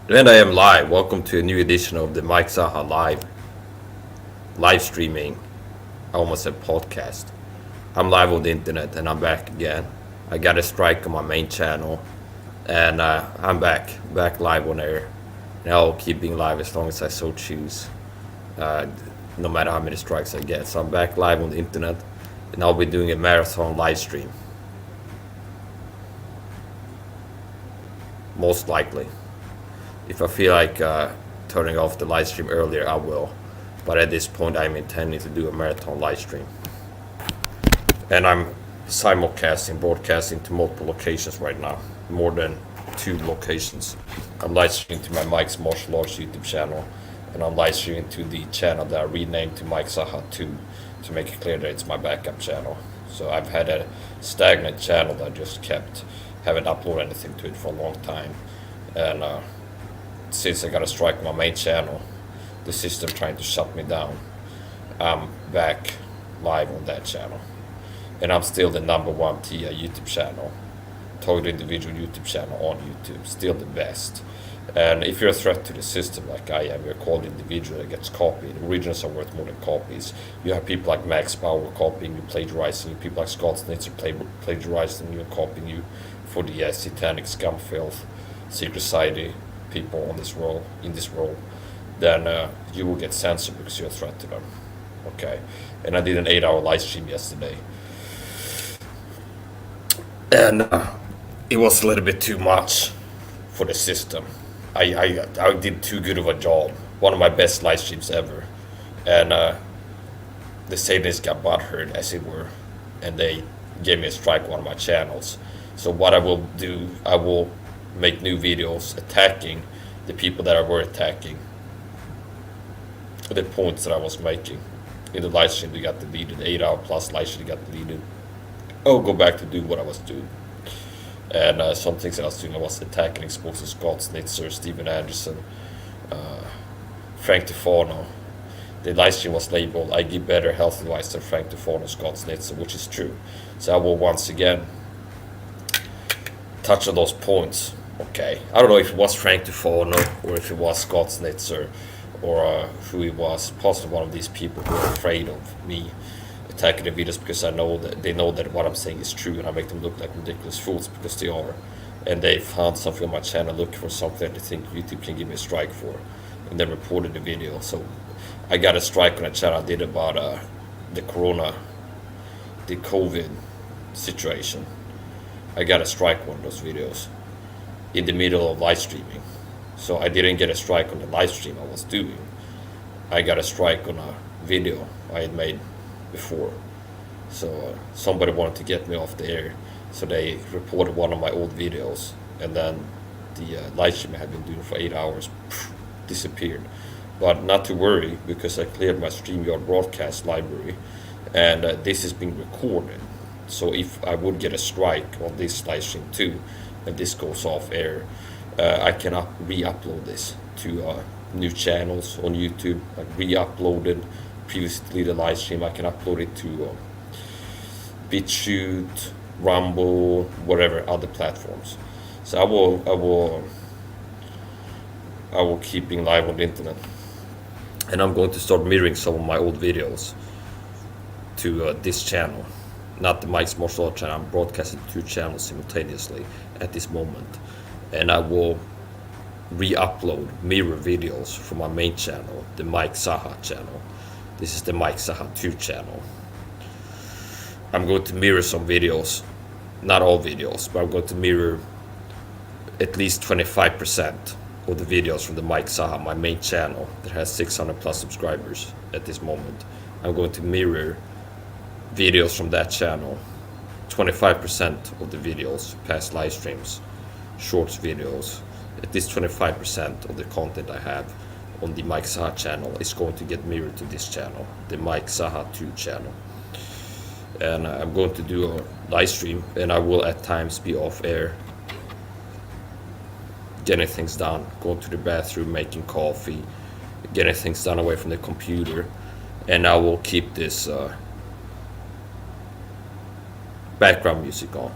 And I am live. Welcome to a new edition of the Mike Saha live streaming. I almost said podcast. I'm live on the internet and I'm back again. I got a strike on my main channel, and I'm back live on air. And I'll keep being live as long as I so choose, no matter how many strikes I get. So I'm back live on the internet, and I'll be doing a marathon live stream, most likely. If I feel like turning off the live stream earlier, I will. But at this point, I'm intending to do a marathon live stream. And I'm simulcasting, broadcasting to multiple locations right now. More than 2 locations. I'm live streaming to my Mike's Martial Arts YouTube channel. And I'm live streaming to the channel that I renamed to Mike Saha 2 to make it clear that it's my backup channel. So I've had a stagnant channel that just haven't uploaded anything to it for a long time. And since I got a strike on my main channel, the system trying to shut me down, I'm back live on that channel. And I'm still the #1 T.I YouTube channel, target individual YouTube channel on YouTube, still the best. And if you're a threat to the system like I am, you're called individual that gets copied. Originals are worth more than copies. You have people like Max Power copying you, plagiarizing you, people like Scott Snitzer plagiarizing you and copying you for the satanic scum filth, secret society people in this world, then you will get censored because you're a threat to them. Okay, and I did an 8-hour live stream yesterday, and it was a little bit too much for the system. I did too good of a job. One of my best live streams ever, and the Satanists got butthurt, as it were, and they gave me a strike on one of my channels. So what I will do, I will make new videos attacking the people that I were attacking, the points that I was making. In the live stream, they got deleted. 8-hour plus live stream got deleted. I'll go back to do what I was doing. And some things that I was doing, I was attacking, exposing Scott Snitzer, Steven Anderson, Frank Tufano. The live stream was labeled, "I give better health advice than Frank Tufano, Scott Snitzer," which is true. So I will once again touch on those points. Okay, I don't know if it was Frank Tufano or if it was Scott Snitzer or who it was. Possibly one of these people who are afraid of me attacking the videos because I know that they know that what I'm saying is true, and I make them look like ridiculous fools because they are. And they found something on my channel looking for something they think YouTube can give me a strike for, and they reported the video. So I got a strike on a channel I did about the COVID situation. I got a strike on those videos in the middle of live streaming. So I didn't get a strike on the live stream I was doing. I got a strike on a video I had made before. So somebody wanted to get me off the air, so they reported one of my old videos, and then the live stream I had been doing for 8 hours disappeared. But not to worry, because I cleared my StreamYard broadcast library, and this is being recorded. So if I would get a strike on this live stream too, and this goes off air, I can re-upload this to new channels on YouTube, like re-uploaded, previously deleted live stream. I can upload it to BitChute, Rumble, whatever other platforms. So I will keep being live on the internet, and I'm going to start mirroring some of my old videos to this channel. Not the Mike's Martial Arts channel. I'm broadcasting 2 channels simultaneously at this moment. And I will re-upload mirror videos from my main channel, the Mike Saha channel. This is the Mike Saha 2 channel. I'm going to mirror some videos. Not all videos, but I'm going to mirror at least 25% of the videos from the Mike Saha, my main channel, that has 600 plus subscribers at this moment. I'm going to mirror videos from that channel, 25% of the videos, past live streams, shorts videos, at least 25% of the content I have on the Mike Saha channel is going to get mirrored to this channel, the Mike Saha 2 channel. And I'm going to do a live stream, and I will at times be off air, getting things done, going to the bathroom, making coffee, getting things done away from the computer, and I will keep this background music on.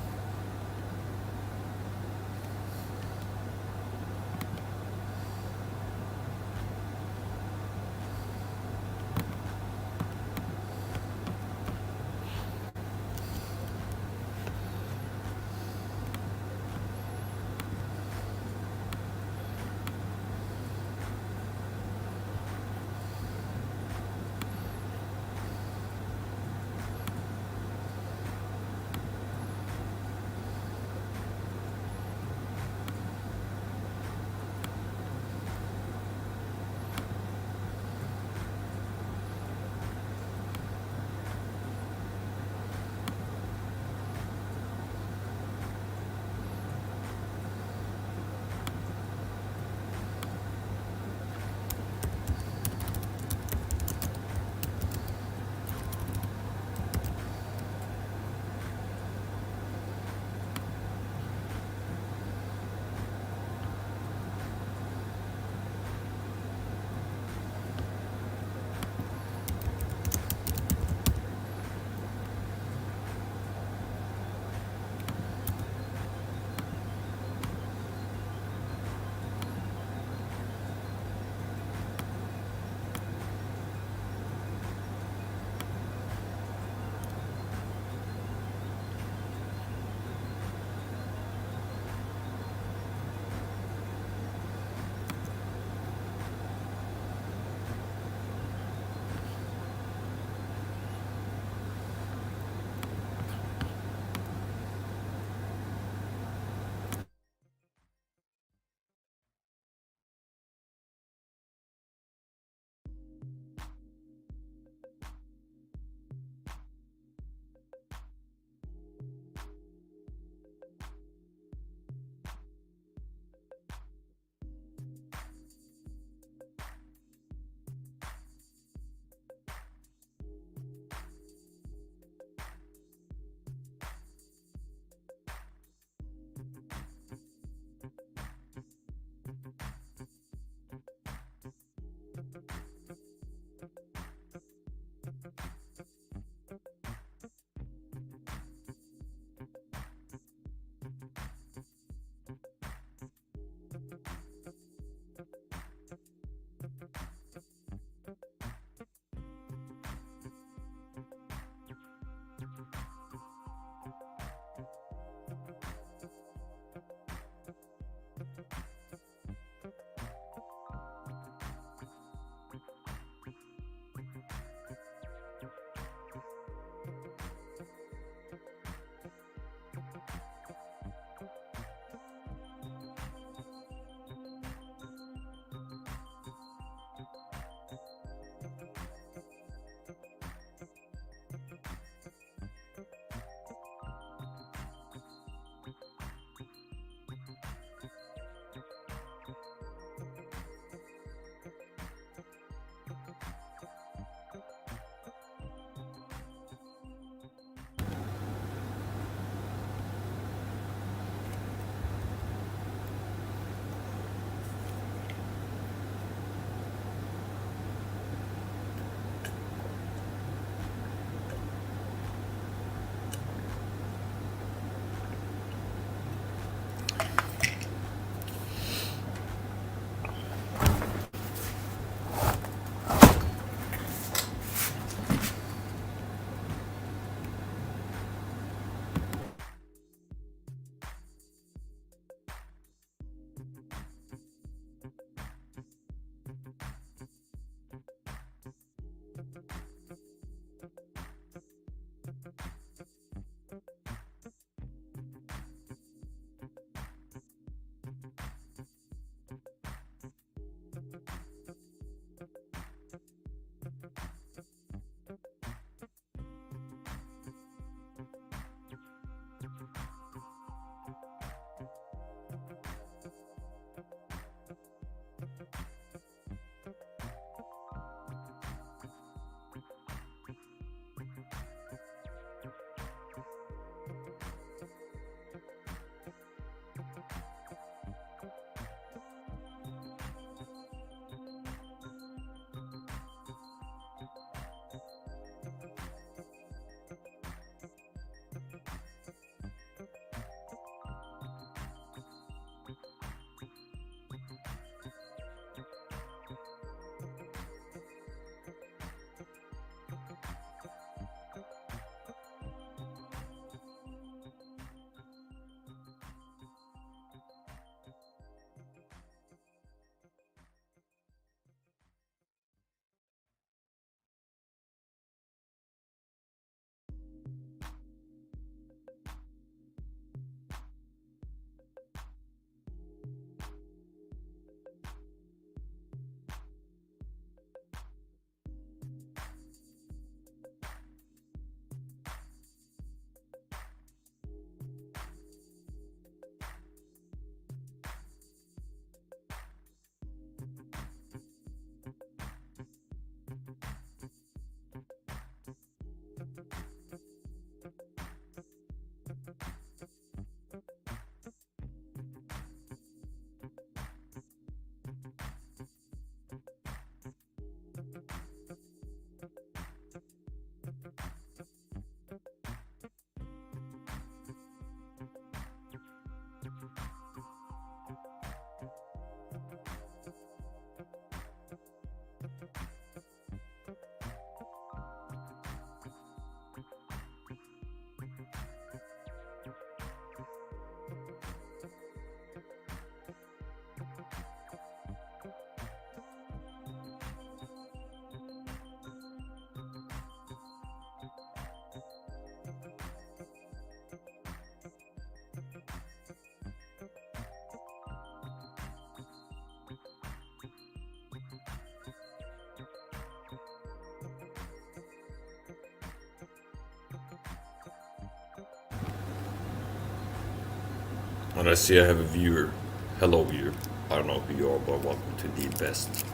And I see I have a viewer. Hello, viewer. I don't know who you are, but welcome to the best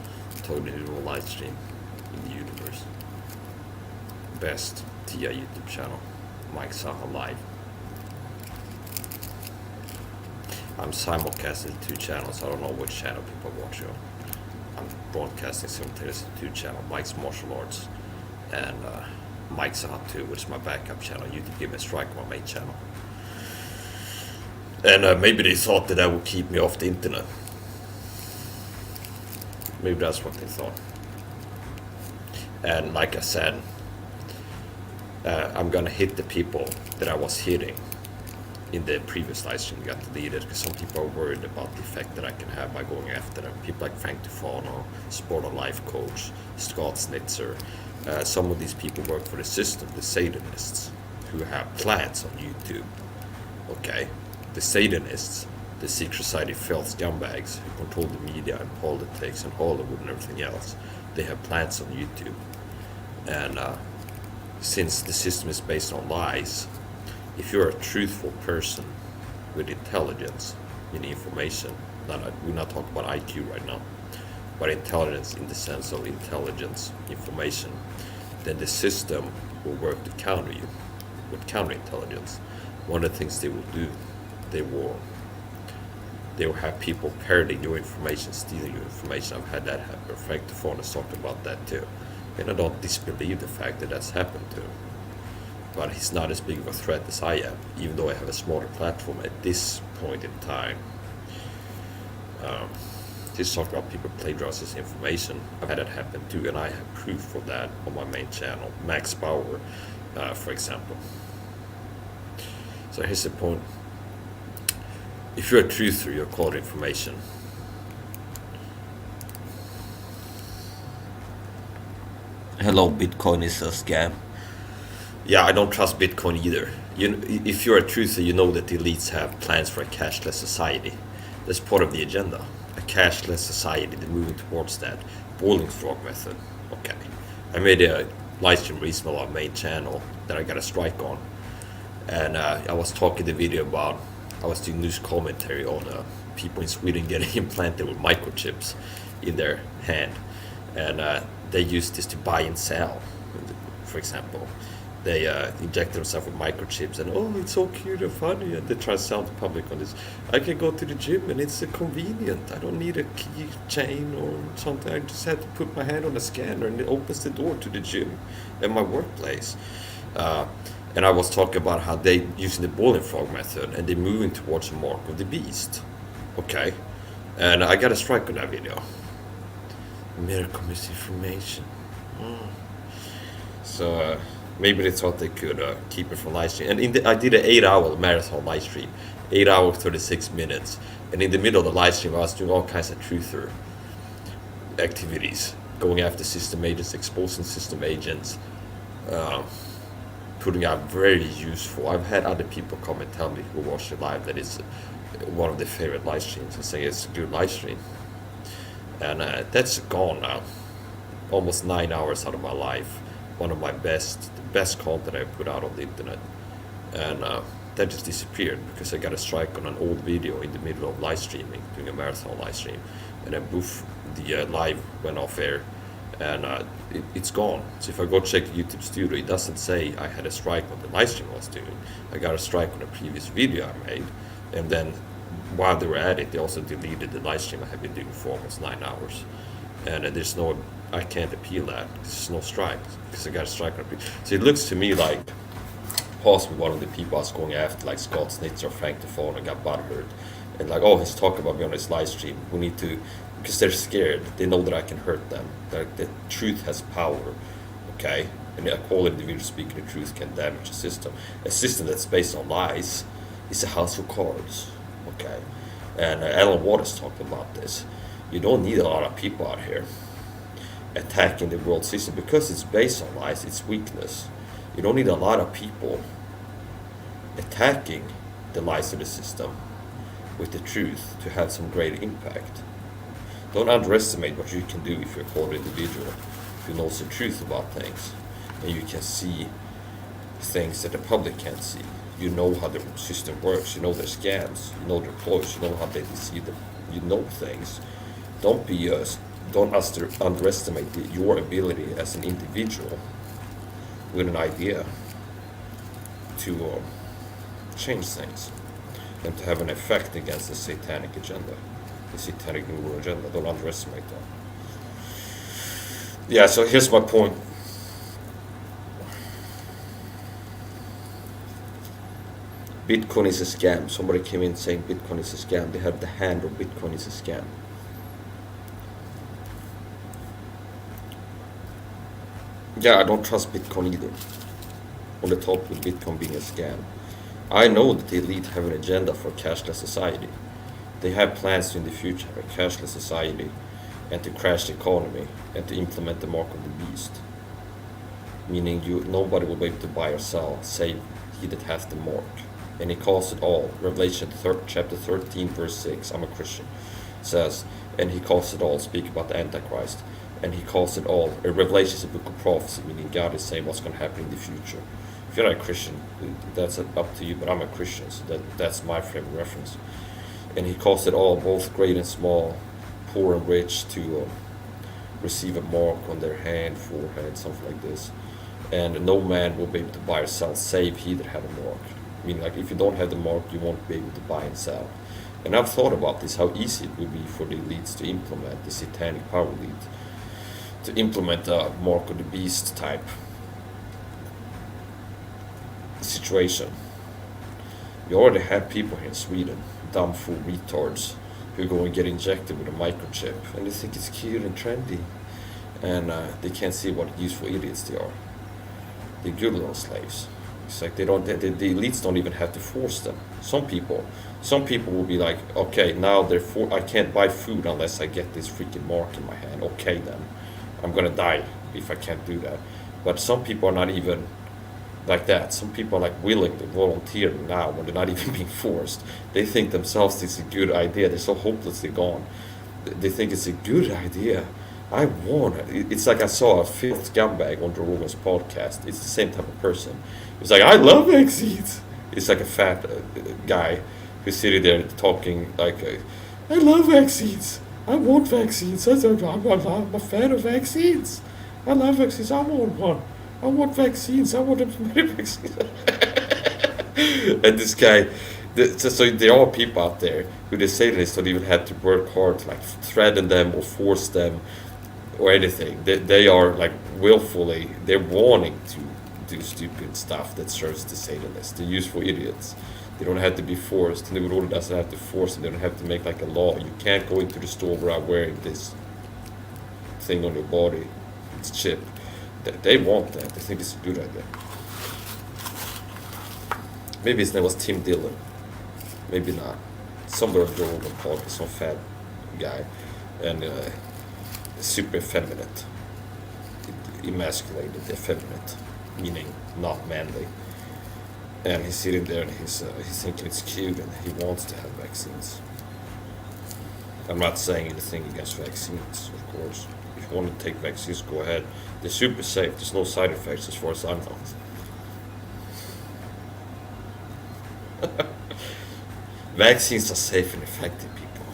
tornado live stream in the universe. Best T.I YouTube channel, Mike Saha Live. I'm simulcasting 2 channels. I don't know which channel people watch on. I'm broadcasting simultaneously 2 channels, Mike's Martial Arts and Mike Saha 2, which is my backup channel. YouTube gave me a strike on my main channel. And maybe they thought that would keep me off the internet. Maybe that's what they thought. And like I said, I'm gonna hit the people that I was hitting in the previous live stream got deleted because some people are worried about the effect that I can have by going after them. People like Frank Tufano, Sport of Life Coach, Scott Snitzer. Some of these people work for the system, the Satanists, who have plans on YouTube. Okay? The Satanists, the secret society filth scumbags who control the media and politics and Hollywood and everything else, they have plans on YouTube. And since the system is based on lies, if you're a truthful person with intelligence in information, we're not talking about IQ right now, but intelligence in the sense of intelligence, information, then the system will work to counter you with counterintelligence. One of the things they will do, they will have people parroting your information, stealing your information. I've had that happen. Frank Tufano has talked about that too. And I don't disbelieve the fact that that's happened to him. But he's not as big of a threat as I am, even though I have a smaller platform at this point in time. He's talking about people plagiarize his information. I've had that happen too, and I have proof of that on my main channel, Max Power, for example. So here's the point. If you're a truther, you're called information. Hello, Bitcoin is a scam. Yeah, I don't trust Bitcoin either. If you're a truther, you know that the elites have plans for a cashless society. That's part of the agenda. A cashless society, they're moving towards that. Boiling frog method. Okay. I made a live stream recently on my main channel that I got a strike on. And I was talking the video about, I was doing news commentary on people in Sweden getting implanted with microchips in their hand. And they use this to buy and sell, for example. They inject themselves with microchips and, oh, it's so cute and funny, and they try to sell to the public on this. I can go to the gym and it's convenient. I don't need a key chain or something. I just have to put my hand on a scanner and it opens the door to the gym and my workplace. And I was talking about how they using the boiling frog method and they're moving towards the mark of the beast. Okay. And I got a strike on that video. Miracle misinformation. So maybe they thought they could keep it from live stream. And I did an 8-hour marathon live stream, 8 hours 36 minutes. And in the middle of the live stream, I was doing all kinds of truther activities, going after system agents, exposing system agents, putting out very useful. I've had other people come and tell me who watched it live that it's one of their favorite live streams and say it's a good live stream. And that's gone now. Almost 9 hours out of my life. One of my best content I put out on the internet. And that just disappeared because I got a strike on an old video in the middle of live streaming, doing a marathon live stream. And then poof, the live went off air. And it's gone. So if I go check YouTube Studio, it doesn't say I had a strike on the live stream I was doing. I got a strike on a previous video I made. And then while they were at it, they also deleted the live stream I had been doing for almost 9 hours. And there's no, I can't appeal that. There's no strike because I got a strike on it. So it looks to me like possibly one of the people I was going after, like Scott Snitzer or Frank Tufano, got butthurt. And like, oh, he's talking about me on his live stream. We need to, because they're scared. They know that I can hurt them. That the truth has power, okay? And all individuals speaking the truth can damage the system. A system that's based on lies is a house of cards, okay? And Alan Waters talked about this. You don't need a lot of people out here attacking the world system because it's based on lies, it's weakness. You don't need a lot of people attacking the lies of the system with the truth to have some great impact. Don't underestimate what you can do if you're a quality individual who knows the truth about things and you can see things that the public can't see. You know how the system works. You know their scams. You know their ploys. You know how they deceive them. You know things. Don't underestimate your ability as an individual with an idea to change things and to have an effect against the satanic agenda, the satanic New World agenda. Don't underestimate that. Yeah, so here's my point. Bitcoin is a scam. Somebody came in saying Bitcoin is a scam. They have the hand of Bitcoin is a scam. Yeah, I don't trust Bitcoin either. On the top with Bitcoin being a scam. I know that the elite have an agenda for a cashless society. They have plans to in the future have a cashless society and to crash the economy and to implement the mark of the beast. Meaning nobody will be able to buy or sell save he that has the mark. And he calls it all. Revelation chapter 13 verse 6, I'm a Christian, says, and he calls it all, speak about the Antichrist. And he calls it all. Revelation is a book of prophecy, meaning God is saying what's going to happen in the future. If you're not a Christian, that's up to you, but I'm a Christian, so that's my frame of reference. And he calls it all, both great and small, poor and rich, to receive a mark on their hand, forehead, something like this. And no man will be able to buy or sell, save he that had a mark. Meaning, like, if you don't have the mark, you won't be able to buy and sell. And I've thought about this, how easy it would be for the elites to implement, the satanic power elite, to implement a mark of the beast type situation. You already have people here in Sweden, dumb fool retards, who go and get injected with a microchip, and they think it's cute and trendy, and they can't see what useful idiots they are. They're good little slaves. It's like the elites don't even have to force them. Some people will be like, okay, now I can't buy food unless I get this freaking mark in my hand. Okay, then I'm gonna die if I can't do that. But some people are not even like that. Some people are like willingly volunteering now when they're not even being forced. They think themselves it's a good idea. They're so hopelessly gone. They think it's a good idea. I want it. It's like I saw a filth scumbag on Joe Rogan's podcast. It's the same type of person. It's like, I love vaccines. It's like a fat guy who's sitting there talking like, I love vaccines. I want vaccines. I'm a fan of vaccines. I love vaccines. I want one. I want vaccines. I want as many vaccines. And this guy, so there are people out there who the Satanists don't even have to work hard to like threaten them or force them or anything. They are like willfully, they're wanting to do stupid stuff that serves the Satanists. They're useful idiots. They don't have to be forced. The ruler doesn't have to force them. They don't have to make like a law. You can't go into the store without wearing this thing on your body. It's chip. They want that. They think it's a good idea. Maybe his name was Tim Dillon. Maybe not. Somewhere of Joe Rogan podcast, some fat guy. And super effeminate. Emasculated, effeminate. Meaning not manly. And he's sitting there and he's thinking it's cute and he wants to have vaccines. I'm not saying anything against vaccines, of course. If you want to take vaccines, go ahead. They're super safe. There's no side effects as far as I know. Vaccines are safe and effective, people.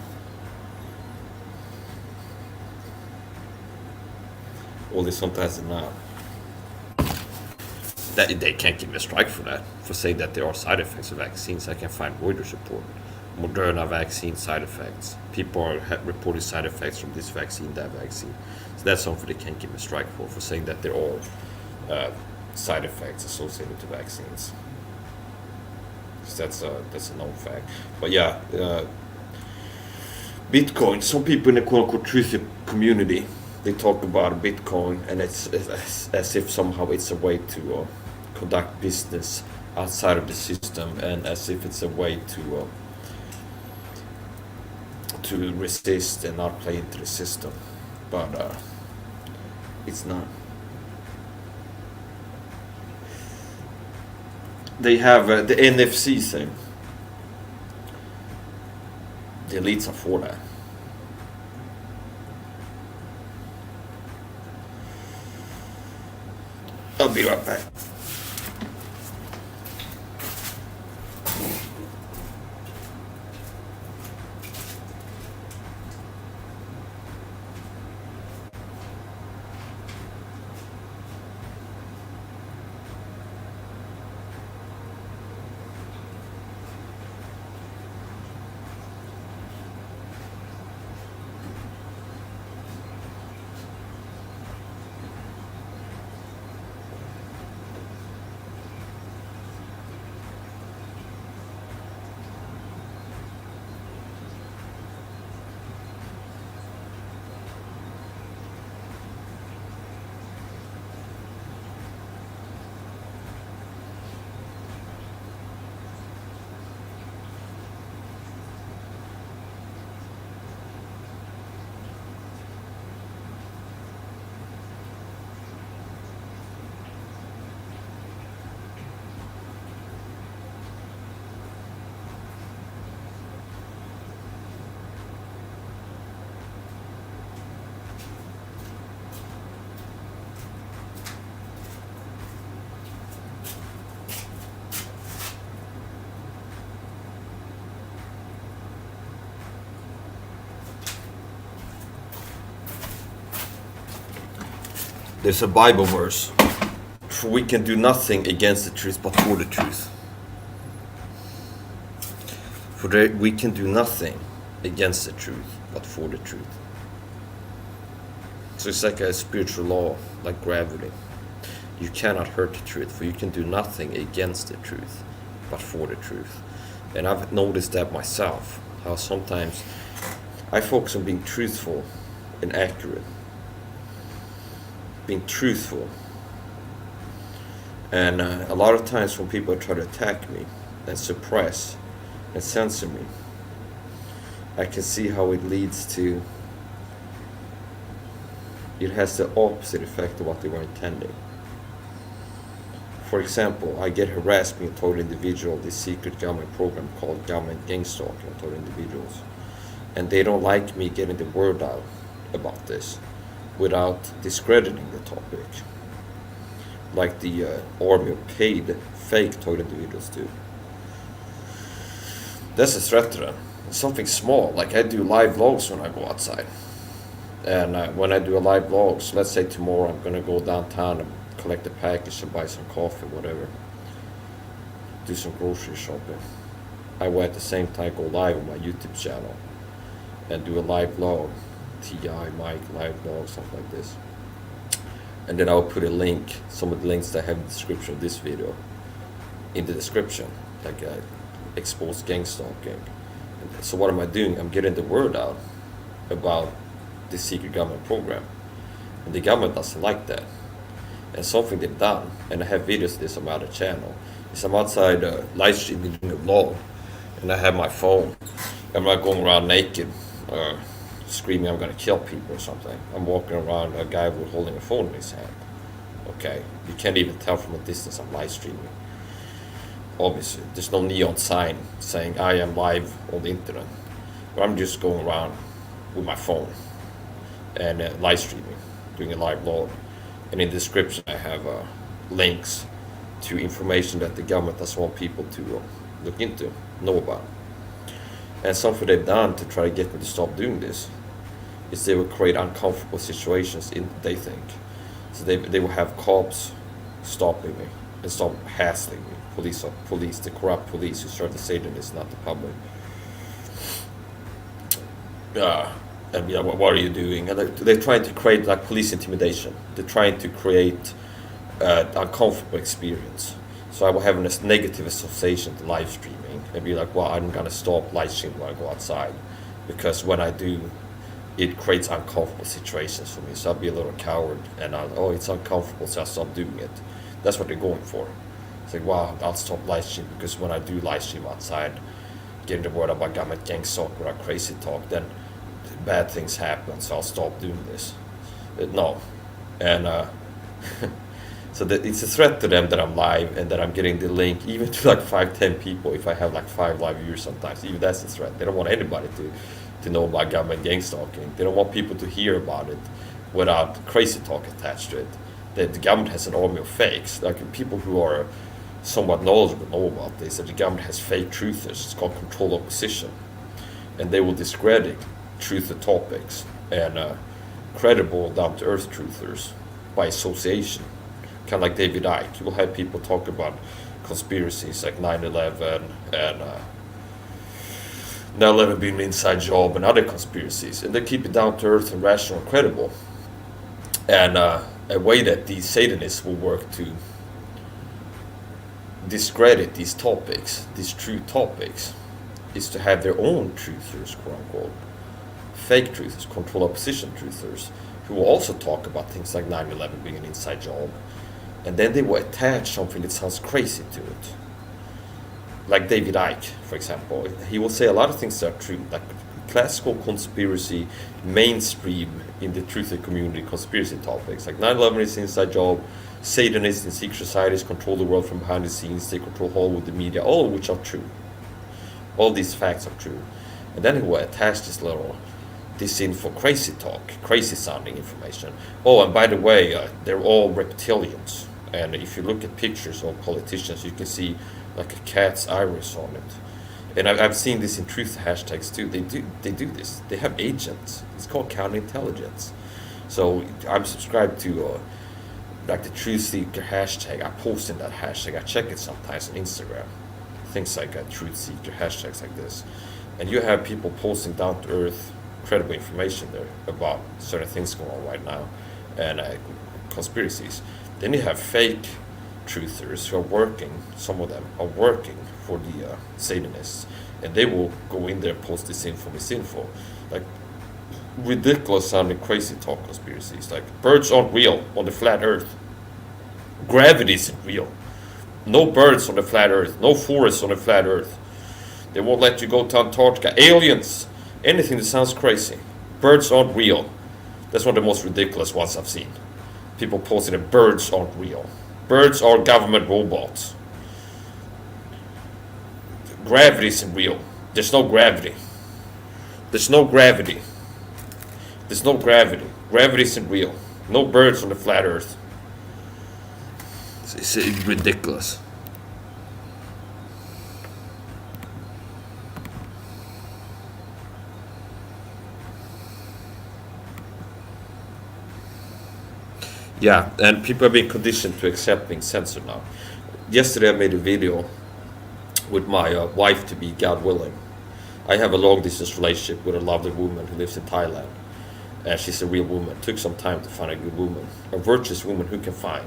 Only sometimes they're not. That they can't give me a strike for that, for saying that there are side effects of vaccines. I can find Reuters report. Moderna vaccine side effects. People are reporting side effects from this vaccine, that vaccine. So that's something they can't give me a strike for saying that there are side effects associated to vaccines. So that's a known fact. But yeah, Bitcoin. Some people in the quote-unquote truth community, they talk about Bitcoin, and it's as if somehow it's a way to conduct business outside of the system, and as if it's a way to resist and not play into the system. But it's not. They have the NFC thing. The elites are for that. I'll be right back. There's a Bible verse. For we can do nothing against the truth but for the truth. We can do nothing against the truth but for the truth. So it's like a spiritual law, like gravity. You cannot hurt the truth, for you can do nothing against the truth but for the truth. And I've noticed that myself, how sometimes I focus on being truthful and accurate. Being truthful. And a lot of times when people try to attack me and suppress and censor me, I can see how it leads to, it has the opposite effect of what they were intending. For example, I get harassed being told individual this secret government program called government Gang-Stalking told individuals. And they don't like me getting the word out about this without discrediting the topic, like the army of paid fake told individuals do. That's a threat to them. It's something small, like I do live vlogs when I go outside. And when I do a live vlog, so let's say tomorrow I'm gonna go downtown and collect a package and buy some coffee, whatever. Do some grocery shopping. I will at the same time go live on my YouTube channel and do a live vlog, T.I, Mike, live vlog, something like this. And then I'll put a link, some of the links that I have in the description of this video, in the description, like exposed gang-stalking. So what am I doing? I'm getting the word out about this secret government program. And the government doesn't like that. And something they've done, and I have videos of this on my other channel, is I'm outside live streaming doing a vlog, and I have my phone. I'm not going around naked, screaming I'm gonna kill people or something. I'm walking around a guy with holding a phone in his hand. Okay, you can't even tell from a distance I'm live streaming. Obviously, there's no neon sign saying I am live on the internet. But I'm just going around with my phone and live streaming, doing a live vlog. And in the description I have links to information that the government doesn't want people to look into, know about. And something they've done to try to get me to stop doing this is they will create uncomfortable situations, they think. So they will have cops stopping me and stop hassling me. Police, the corrupt police who start to say that it's not the public. And yeah, what are you doing? And they're trying to create like police intimidation. They're trying to create uncomfortable experience. So I will have a negative association to live streaming and be like, well, I'm gonna stop live streaming when I go outside, because when I do, it creates uncomfortable situations for me. So I'll be a little coward and it's uncomfortable, so I'll stop doing it. That's what they're going for. It's like, wow, I'll stop live streaming because when I do live stream outside, getting the word about government gang-stalking or crazy talk, then bad things happen, so I'll stop doing this. No. And so that it's a threat to them that I'm live and that I'm getting the link even to like 5-10 people if I have like 5 live viewers sometimes. Even that's a threat. They don't want anybody to know about government gang-stalking. They don't want people to hear about it without crazy talk attached to it. That the government has an army of fakes, like people who are somewhat knowledgeable know about this, that the government has fake truthers. It's called control opposition. And they will discredit truther topics and credible down-to-earth truthers by association. Kind of like David Icke. You will have people talk about conspiracies like 9/11 and 9/11 being an inside job and other conspiracies, and they keep it down-to-earth and rational and credible. And a way that these Satanists will work to discredit these topics, these true topics, is to have their own truthers, quote-unquote, fake truthers, control opposition truthers, who will also talk about things like 9/11 being an inside job, and then they will attach something that sounds crazy to it. Like David Icke, for example, he will say a lot of things that are true, like classical conspiracy, mainstream in the truther community conspiracy topics, like 9/11 is an inside job, Satanists and secret societies control the world from behind the scenes, they control Hollywood, the media, all of which are true. All these facts are true. And then he will attach this little disinfo, crazy talk, crazy sounding information. Oh, and by the way, they're all reptilians. And if you look at pictures of politicians, you can see like a cat's iris on it. And I've seen this in truth hashtags too. They do this. They have agents. It's called counterintelligence. So I'm subscribed to like the truth seeker hashtag. I post in that hashtag. I check it sometimes on Instagram. Things like truth seeker hashtags like this, and you have people posting down to earth, credible information there about certain things going on right now, and conspiracies. Then you have fake truthers who are working. Some of them are working for the Satanists, and they will go in there and post misinfo, like ridiculous sounding crazy talk conspiracies, like birds aren't real on the flat earth, gravity isn't real, no birds on the flat earth, no forests on the flat earth, they won't let you go to Antarctica, aliens, anything that sounds crazy, birds aren't real. That's one of the most ridiculous ones I've seen. People posting that birds aren't real, birds are government robots, gravity isn't real, there's no gravity, there's no gravity. There's no gravity. Gravity isn't real. No birds on the flat earth. It's ridiculous. Yeah, and people have been conditioned to accept being censored now. Yesterday I made a video with my wife to be, God willing. I have a long distance relationship with a lovely woman who lives in Thailand. And she's a real woman. It took some time to find a good woman. A virtuous woman who can find.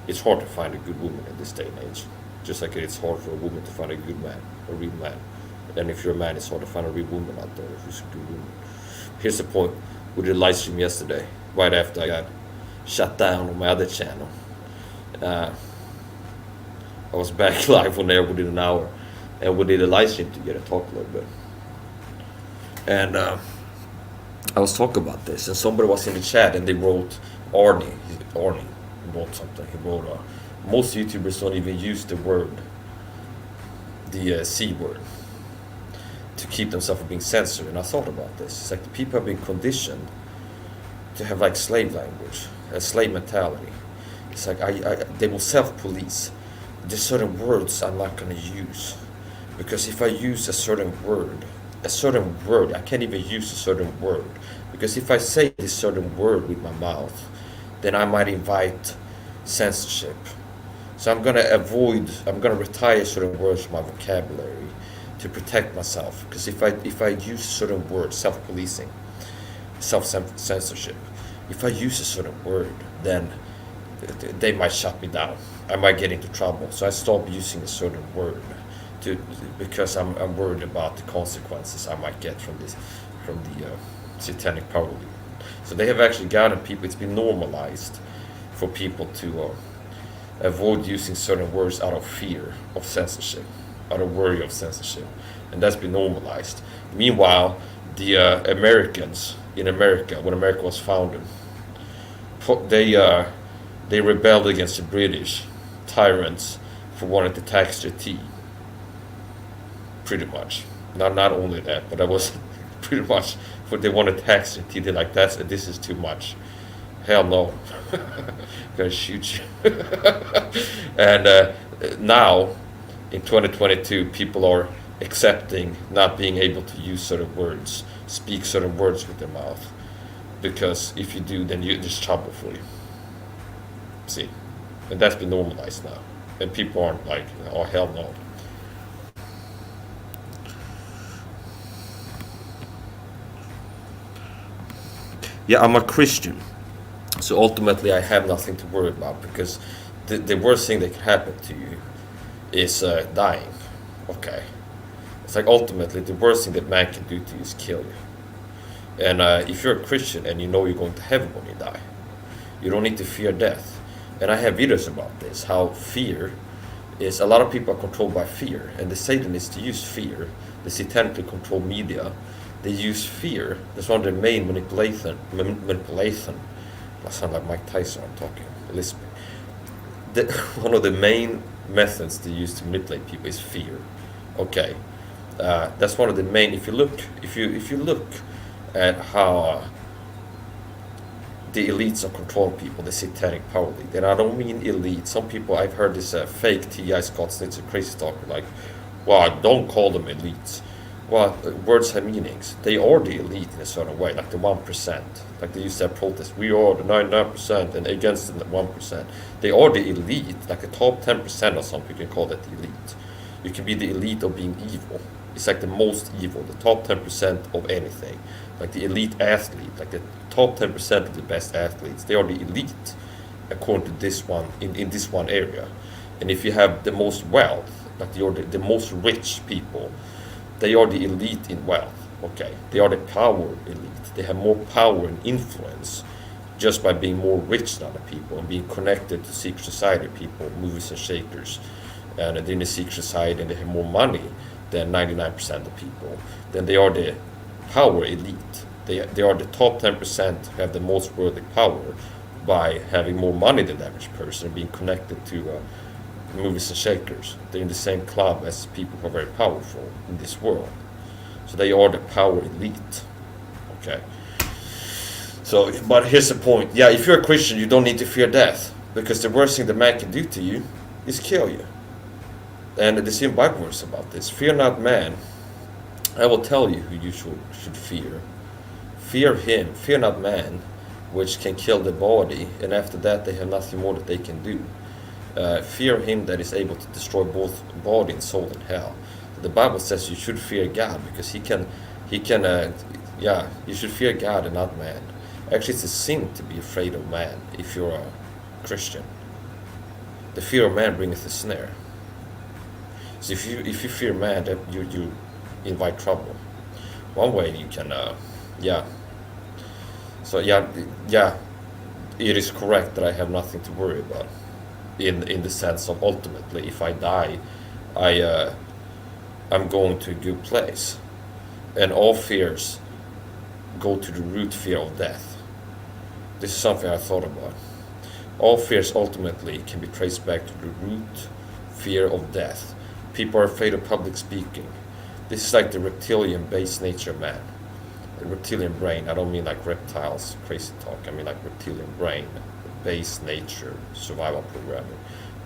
It's hard to find a good woman in this day and age. Just like it's hard for a woman to find a good man, a real man. And if you're a man, it's hard to find a real woman out there who's a good woman. Here's the point. We did a live stream yesterday, right after I got shut down on my other channel. I was back live on there within an hour. And we did a live stream together, talk a little bit. And I was talking about this, and somebody was in the chat, and they wrote, Arnie wrote something. He wrote, most YouTubers don't even use the word, the C word, to keep themselves from being censored. And I thought about this. It's like the people have been conditioned to have like slave language, a slave mentality. It's like they will self-police. There's certain words I'm not going to use, because if I use a certain word, I can't even use a certain word, because if I say this certain word with my mouth, then I might invite censorship. So I'm going to retire certain words from my vocabulary to protect myself, because if I use a certain word, self-policing, self-censorship, if I use a certain word, then they might shut me down. I might get into trouble. So I stop using a certain word because I'm worried about the consequences I might get from the satanic power league. So they have actually gotten people, it's been normalized for people to avoid using certain words out of fear of censorship, out of worry of censorship, and that's been normalized. Meanwhile, the Americans in America, when America was founded, they rebelled against the British tyrants for wanting to tax their tea. Pretty much. Not only that, but that was pretty much what they wanted to tax their tea. They're like, this is too much. Hell no. Gonna shoot you. And now, in 2022, people are accepting not being able to use certain words, speak certain words with their mouth. Because if you do, then there's trouble for you. See? And that's been normalized now. And people aren't like, oh, hell no. Yeah, I'm a Christian. So ultimately, I have nothing to worry about, because the worst thing that can happen to you is dying. Okay. It's like ultimately, the worst thing that man can do to you is kill you. And if you're a Christian and you know you're going to heaven when you die, you don't need to fear death. And I have videos about this, how fear is, a lot of people are controlled by fear, and the Satanists use fear, the satanically controlled media, they use fear. That's one of the main manipulation. I sound like Mike Tyson, I'm talking, listen. One of the main methods they use to manipulate people is fear. Okay, that's one of the main, if you look at how the elites are controlling people, the satanic power league. And I don't mean elite. Some people, I've heard this fake T.I.'s constantly, it's a crazy talk, like, well, don't call them elites. Well, words have meanings. They are the elite in a certain way, like the 1%. Like they used to have protests. We are the 99% and against the 1%. They are the elite, like the top 10% or something. You can call that the elite. You can be the elite of being evil. It's like the most evil, the top 10% of anything. Like the elite athlete, like the top 10% of the best athletes. They are the elite, according to this one, in this one area. And if you have the most wealth, like you're the most rich people, they are the elite in wealth, okay? They are the power elite. They have more power and influence just by being more rich than other people and being connected to secret society people, movers and shakers. And they're in the secret society and they have more money than 99% of people. Then they are the power elite. They are the top 10% who have the most worldly power by having more money than the average person and being connected to movers and shakers. They're in the same club as people who are very powerful in this world. So they are the power elite. Okay. So, but here's the point. Yeah, if you're a Christian, you don't need to fear death, because the worst thing the man can do to you is kill you. And the same Bible verse about this. Fear not man. I will tell you who you should fear. Fear him. Fear not man, which can kill the body, and after that they have nothing more that they can do. Fear him that is able to destroy both body and soul in hell. The Bible says you should fear God, because he can, you should fear God and not man. Actually, it's a sin to be afraid of man if you're a Christian. The fear of man bringeth a snare. So if you fear man, that you invite trouble. One way you can, So it is correct that I have nothing to worry about. In the sense of ultimately, if I die, I'm going to a good place, and all fears go to the root fear of death. This is something I thought about. All fears ultimately can be traced back to the root fear of death. People are afraid of public speaking. This is like the reptilian base nature of man. The reptilian brain. I don't mean like reptiles, crazy talk. I mean like reptilian brain. Base nature, survival programming.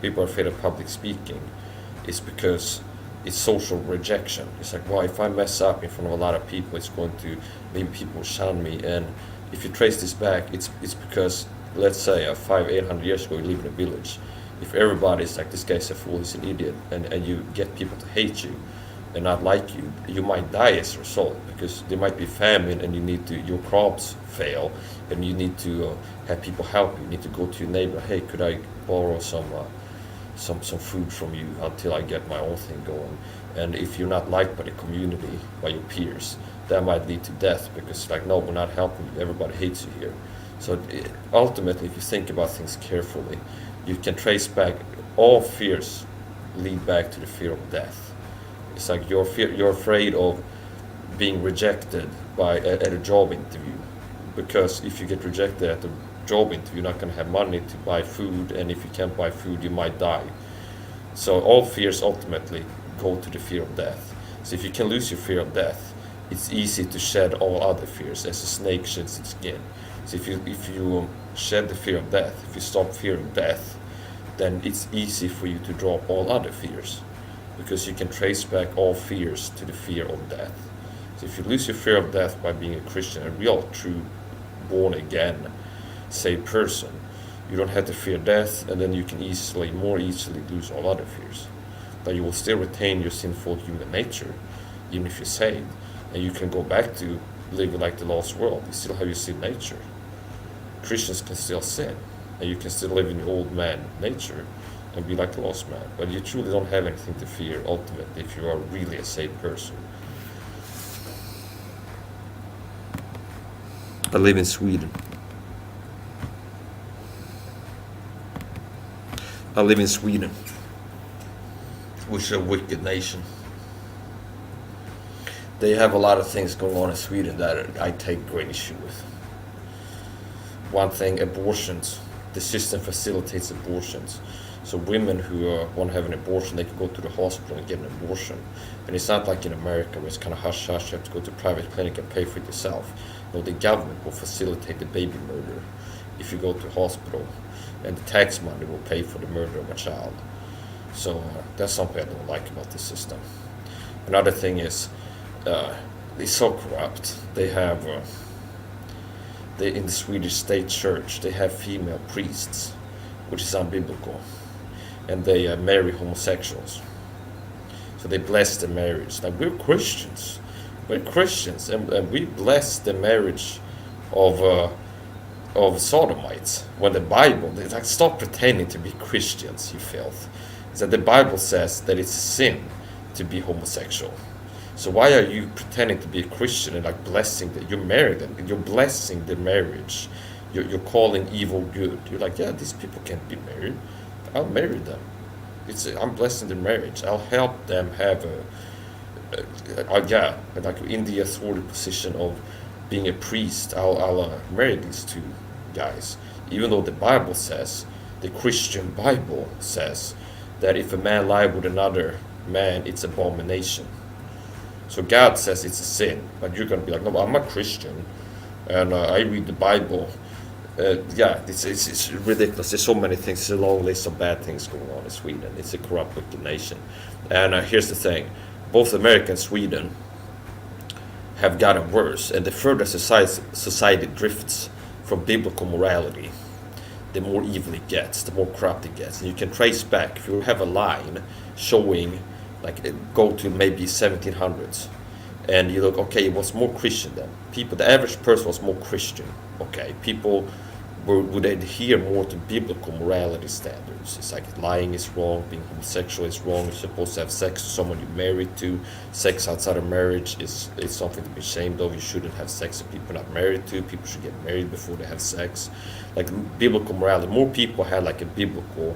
People are afraid of public speaking. It's because it's social rejection. It's like, well, if I mess up in front of a lot of people, it's going to, maybe people will shun me. And if you trace this back, it's because, let's say 500-800 years ago, you live in a village. If everybody's like, this guy's a fool, he's an idiot, and you get people to hate you and not like you, you might die as a result, because there might be famine and your crops fail, and you need to have people help you. You need to go to your neighbor, hey, could I borrow some food from you until I get my own thing going? And if you're not liked by the community, by your peers, that might lead to death, because like, no, we're not helping you, everybody hates you here. So ultimately, if you think about things carefully, you can trace back, all fears lead back to the fear of death. It's like you're afraid of being rejected at a job interview, because if you get rejected at the job interview, you're not going to have money to buy food, and if you can't buy food, you might die. So all fears ultimately go to the fear of death. So if you can lose your fear of death, it's easy to shed all other fears, as a snake sheds its skin. So if you shed the fear of death, if you stop fearing death, then it's easy for you to drop all other fears, because you can trace back all fears to the fear of death. So if you lose your fear of death by being a Christian, a real, true, born again, saved person, you don't have to fear death, and then you can more easily lose all other fears. But you will still retain your sinful human nature, even if you're saved, and you can go back to living like the lost world. You still have your sin nature. Christians can still sin, and you can still live in your old man nature and be like the lost man. But you truly don't have anything to fear ultimately if you are really a saved person. I live in Sweden. Which is a wicked nation. They have a lot of things going on in Sweden that I take great issue with. One thing, abortions. The system facilitates abortions. So women who want to have an abortion, they can go to the hospital and get an abortion. And it's not like in America where it's kind of hush-hush, you have to go to a private clinic and pay for it yourself. No, the government will facilitate the baby murder if you go to a hospital, and the tax money will pay for the murder of a child. So that's something I don't like about the system. Another thing is, they're so corrupt. They have, they in the Swedish state church, they have female priests, which is unbiblical, and they marry homosexuals. So they bless the marriage. Like, we're Christians, and we bless the marriage of sodomites. When the Bible, they like, stop pretending to be Christians, you filth. It's that the Bible says that it's a sin to be homosexual. So why are you pretending to be a Christian and like blessing that you marry them? You're blessing the marriage. You're calling evil good. You're like, yeah, these people can't be married. I'll marry them. I'm blessing their marriage. I'll help them have like in the authority position of being a priest. I'll marry these two guys, even though the Bible says, the Christian Bible says, that if a man lie with another man, it's abomination. So God says it's a sin, but you're gonna be like, no, I'm a Christian, and I read the Bible. It's ridiculous. There's so many things. There's a long list of bad things going on in Sweden. It's a corrupt, wicked nation. And here's the thing: both America and Sweden have gotten worse, and the further society drifts from biblical morality, the more evil it gets, the more corrupt it gets. And you can trace back, if you have a line showing, like, go to maybe 1700s, and you look, okay, it was more Christian then. The average person was more Christian. Okay, people would adhere more to biblical morality standards. It's like lying is wrong, being homosexual is wrong, you're supposed to have sex with someone you're married to. Sex outside of marriage is something to be ashamed of. You shouldn't have sex with people not married to. People should get married before they have sex. Like, biblical morality, more people had like a biblical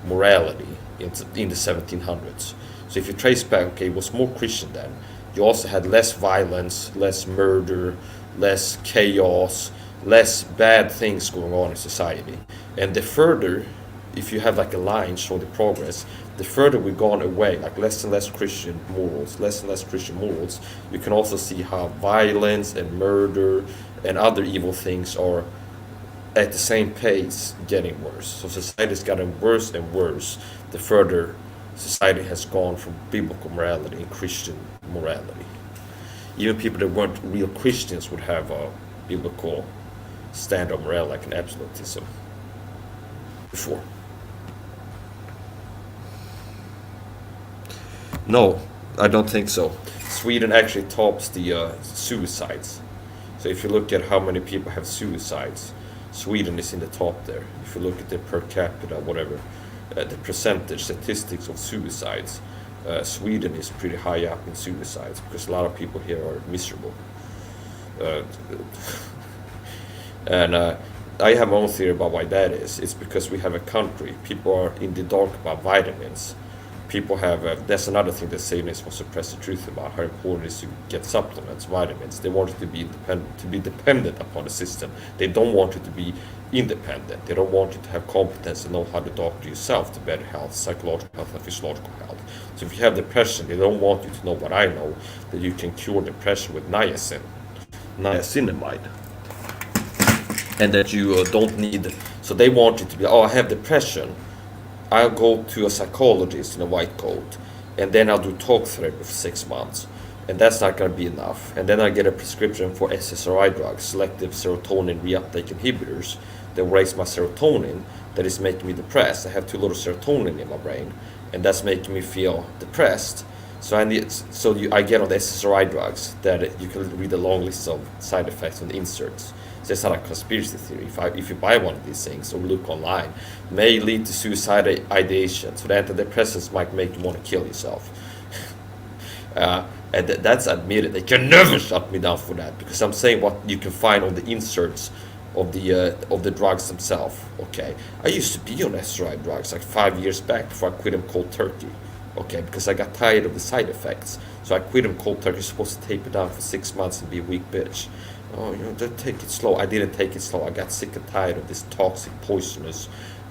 morality in the 1700s. So if you trace back, okay, it was more Christian then. You also had less violence, less murder, less chaos, less bad things going on in society. And the further, if you have like a line showing the progress, the further we've gone away, like less and less Christian morals, you can also see how violence and murder and other evil things are at the same pace getting worse. So society's gotten worse and worse the further society has gone from biblical morality and Christian morality. Even people that weren't real Christians would have a biblical stand of morality, like an absolutism before. No, I don't think so. Sweden actually tops the suicides. So if you look at how many people have suicides, Sweden is in the top there. If you look at the per capita, whatever, the percentage statistics of suicides, Sweden is pretty high up in suicides because a lot of people here are miserable. And I have my own theory about why that is. It's because we have a country. People are in the dark about vitamins. People have, that's another thing that Satanists will suppress the truth about, how important it is to get supplements, vitamins. They want it to be dependent upon the system. They don't want it to be independent. They don't want you to have competence and know how to doctor yourself to better health, psychological health and physiological health. So if you have depression, they don't want you to know what I know, that you can cure depression with niacinamide. And that you don't need, so they want you to be, oh, I have depression, I'll go to a psychologist in a white coat, and then I'll do talk therapy for 6 months, and that's not going to be enough. And then I get a prescription for SSRI drugs, selective serotonin reuptake inhibitors, that raise my serotonin, that is making me depressed. I have too little serotonin in my brain, and that's making me feel depressed. So I get on the SSRI drugs that you can read a long list of side effects on the inserts. So it's not a conspiracy theory. If you buy one of these things or look online, may lead to suicide ideation. So the antidepressants might make you want to kill yourself. And that's admitted. They can never shut me down for that, because I'm saying what you can find on the inserts of the drugs themselves. Okay, I used to be on SSRI drugs like 5 years back before I quit them cold turkey. Okay, because I got tired of the side effects. So I quit them cold turkey. You're supposed to tape it down for 6 months and be a weak bitch. Oh, don't take it slow. I didn't take it slow. I got sick and tired of this toxic, poisonous,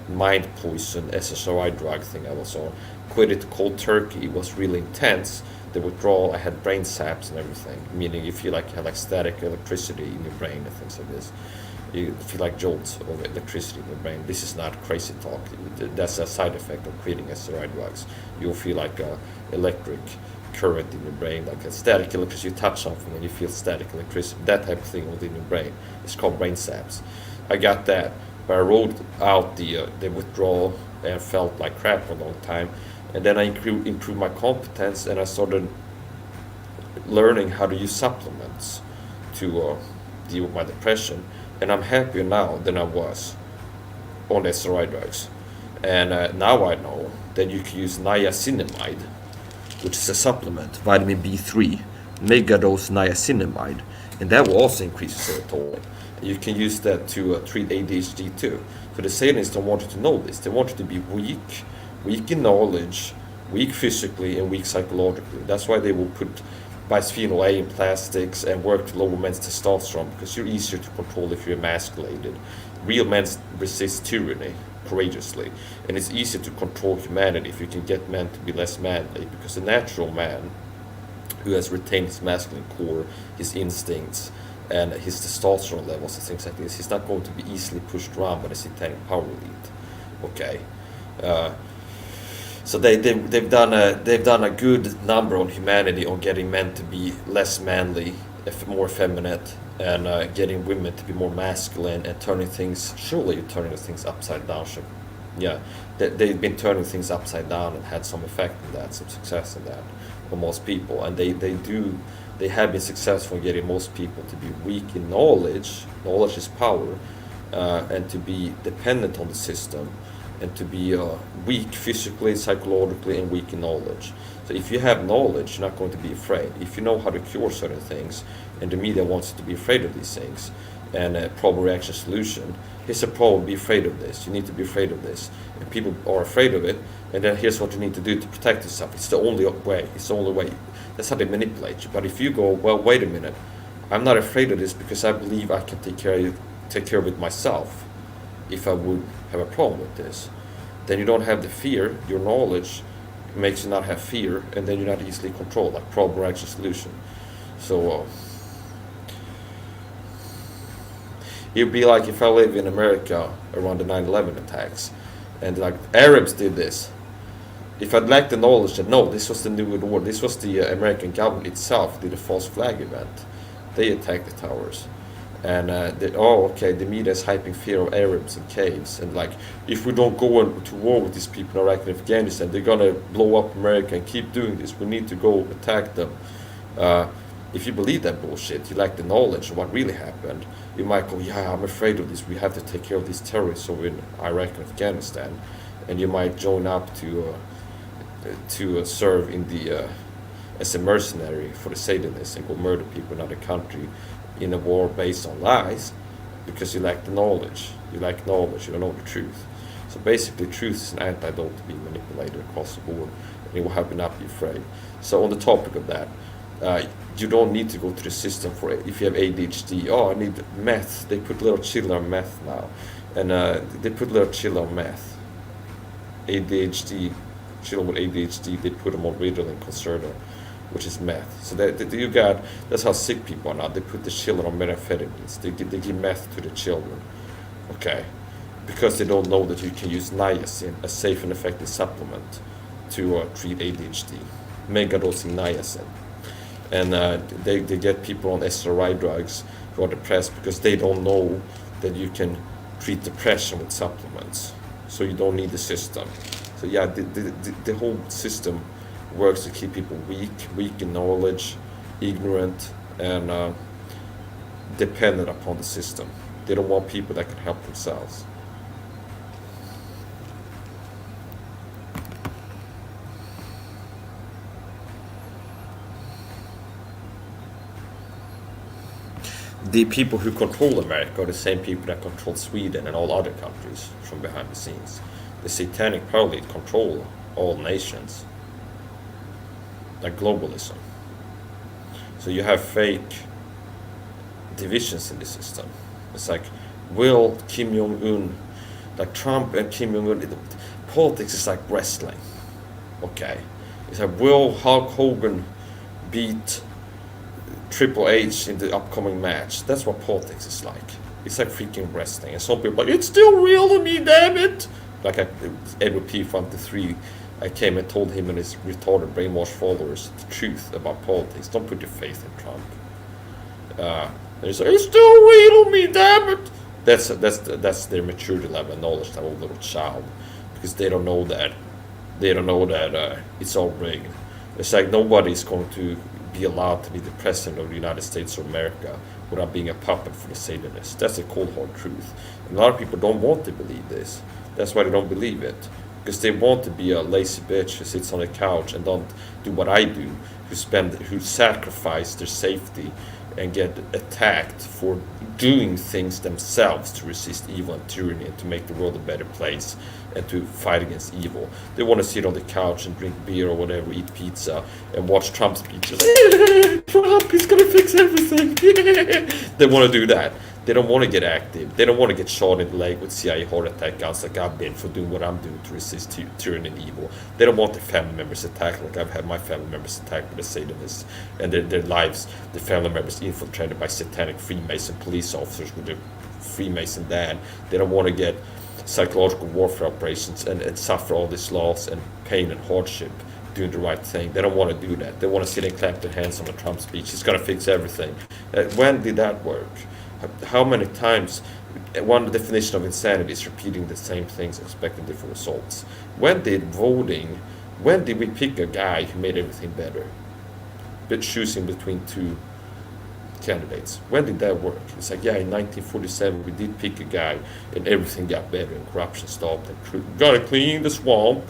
mind poison SSRI drug thing I was on. Quit it cold turkey. It was really intense. The withdrawal, I had brain saps and everything, meaning you feel like you have like static electricity in your brain and things like this. You feel like jolts of electricity in your brain. This is not crazy talk. That's a side effect of quitting SSRI drugs. You'll feel like electric current in your brain, like a static electricity. You touch something and you feel static electricity. That type of thing within your brain. It's called brain saps. I got that, but I wrote out the withdrawal and felt like crap for a long time. And then I improved my competence, and I started learning how to use supplements to deal with my depression. And I'm happier now than I was on SRI drugs. And now I know that you can use niacinamide, which is a supplement, vitamin B3, megadose niacinamide, and that will also increase serotonin. You can use that to treat ADHD too. So the Satanists don't want you to know this. They want you to be weak in knowledge, weak physically, and weak psychologically. That's why they will put bisphenol A in plastics and work to lower men's testosterone, because you're easier to control if you're emasculated. Real men resist tyranny courageously, and it's easier to control humanity if you can get men to be less manly, because a natural man who has retained his masculine core, his instincts, and his testosterone levels and things like this, he's not going to be easily pushed around by the satanic power elite. Okay, so they've done a good number on humanity on getting men to be less manly, more effeminate, and getting women to be more masculine, and turning things upside down. Yeah, they've been turning things upside down and had some effect in that, some success in that for most people, and they have been successful in getting most people to be weak in knowledge. Knowledge is power, and to be dependent on the system, and to be weak physically, psychologically, and weak in knowledge. So if you have knowledge, you're not going to be afraid. If you know how to cure certain things, and the media wants you to be afraid of these things, and a problem reaction solution, here's a problem, be afraid of this. You need to be afraid of this. And people are afraid of it, and then here's what you need to do to protect yourself. It's the only way. It's the only way. That's how they manipulate you. But if you go, well, wait a minute, I'm not afraid of this because I believe I can take care of it myself if I would have a problem with this, then you don't have the fear. Your knowledge makes you not have fear, and then you're not easily controlled, like problem reaction solution. So it'd be like if I live in America around the 9/11 attacks, and like Arabs did this. If I'd lacked the knowledge that no, this was the New World Order, this was the American government itself did a false flag event, they attacked the towers. And the media is hyping fear of Arabs and caves, and like, if we don't go to war with these people in Iraq and Afghanistan, they're gonna blow up America and keep doing this. We need to go attack them. If you believe that bullshit, you lack the knowledge of what really happened, you might go, yeah, I'm afraid of this. We have to take care of these terrorists over in Iraq and Afghanistan, and you might join up to serve in the as a mercenary for the Satanists and go murder people in another country in a war based on lies, because you lack the knowledge. You lack knowledge, you don't know the truth. So basically, truth is an antidote to being manipulated across the board, and it will help you not be afraid. So on the topic of that, you don't need to go to the system for it. If you have ADHD, I need meth. They put little children on meth now, and they put little children on meth. ADHD, children with ADHD, they put them on Vigilante Concerta, which is meth. So that's how sick people are now. They put the children on methamphetamines. They give meth to the children, okay, because they don't know that you can use niacin, a safe and effective supplement, to treat ADHD, megadosing niacin. And they get people on SRI drugs who are depressed because they don't know that you can treat depression with supplements. So you don't need the system. So yeah, the whole system works to keep people weak in knowledge, ignorant, and dependent upon the system. They don't want people that can help themselves. The people who control America are the same people that control Sweden and all other countries from behind the scenes. The satanic power elite control all nations, like globalism. So you have fake divisions in the system. It's like, will Kim Jong-un, like Trump and Kim Jong-un, politics is like wrestling, okay? It's like, will Hulk Hogan beat Triple H in the upcoming match? That's what politics is like. It's like freaking wrestling. And some people are like, it's still real to me, damn it! Like Edward P. 53 I came and told him and his retarded brainwashed followers the truth about politics. Don't put your faith in Trump. They say, it's still real me, damn it. That's their maturity level and knowledge level of a little child, because they don't know that. They don't know that it's all rigged. It's like nobody's going to be allowed to be the president of the United States of America without being a puppet for the Satanists. That's a cold hard truth. And a lot of people don't want to believe this. That's why they don't believe it. Because they want to be a lazy bitch who sits on the couch and don't do what I do, who sacrifice their safety and get attacked for doing things themselves to resist evil and tyranny and to make the world a better place and to fight against evil. They want to sit on the couch and drink beer or whatever, eat pizza, and watch Trump speeches. Trump, he's gonna fix everything. They want to do that. They don't want to get active. They don't want to get shot in the leg with CIA heart attack guns like I've been for doing what I'm doing to resist tyranny and evil. They don't want their family members attacked like I've had my family members attacked by the Satanists, and their lives, their family members infiltrated by satanic Freemason police officers with their Freemason dad. They don't want to get psychological warfare operations and suffer all this loss and pain and hardship doing the right thing. They don't want to do that. They want to sit and clap their hands on a Trump speech. He's going to fix everything. When did that work? How many times? One definition of insanity is repeating the same things, expecting different results. When did we pick a guy who made everything better? But choosing between two candidates. When did that work? It's like, yeah, in 1947 we did pick a guy and everything got better and corruption stopped and we gotta clean the swamp,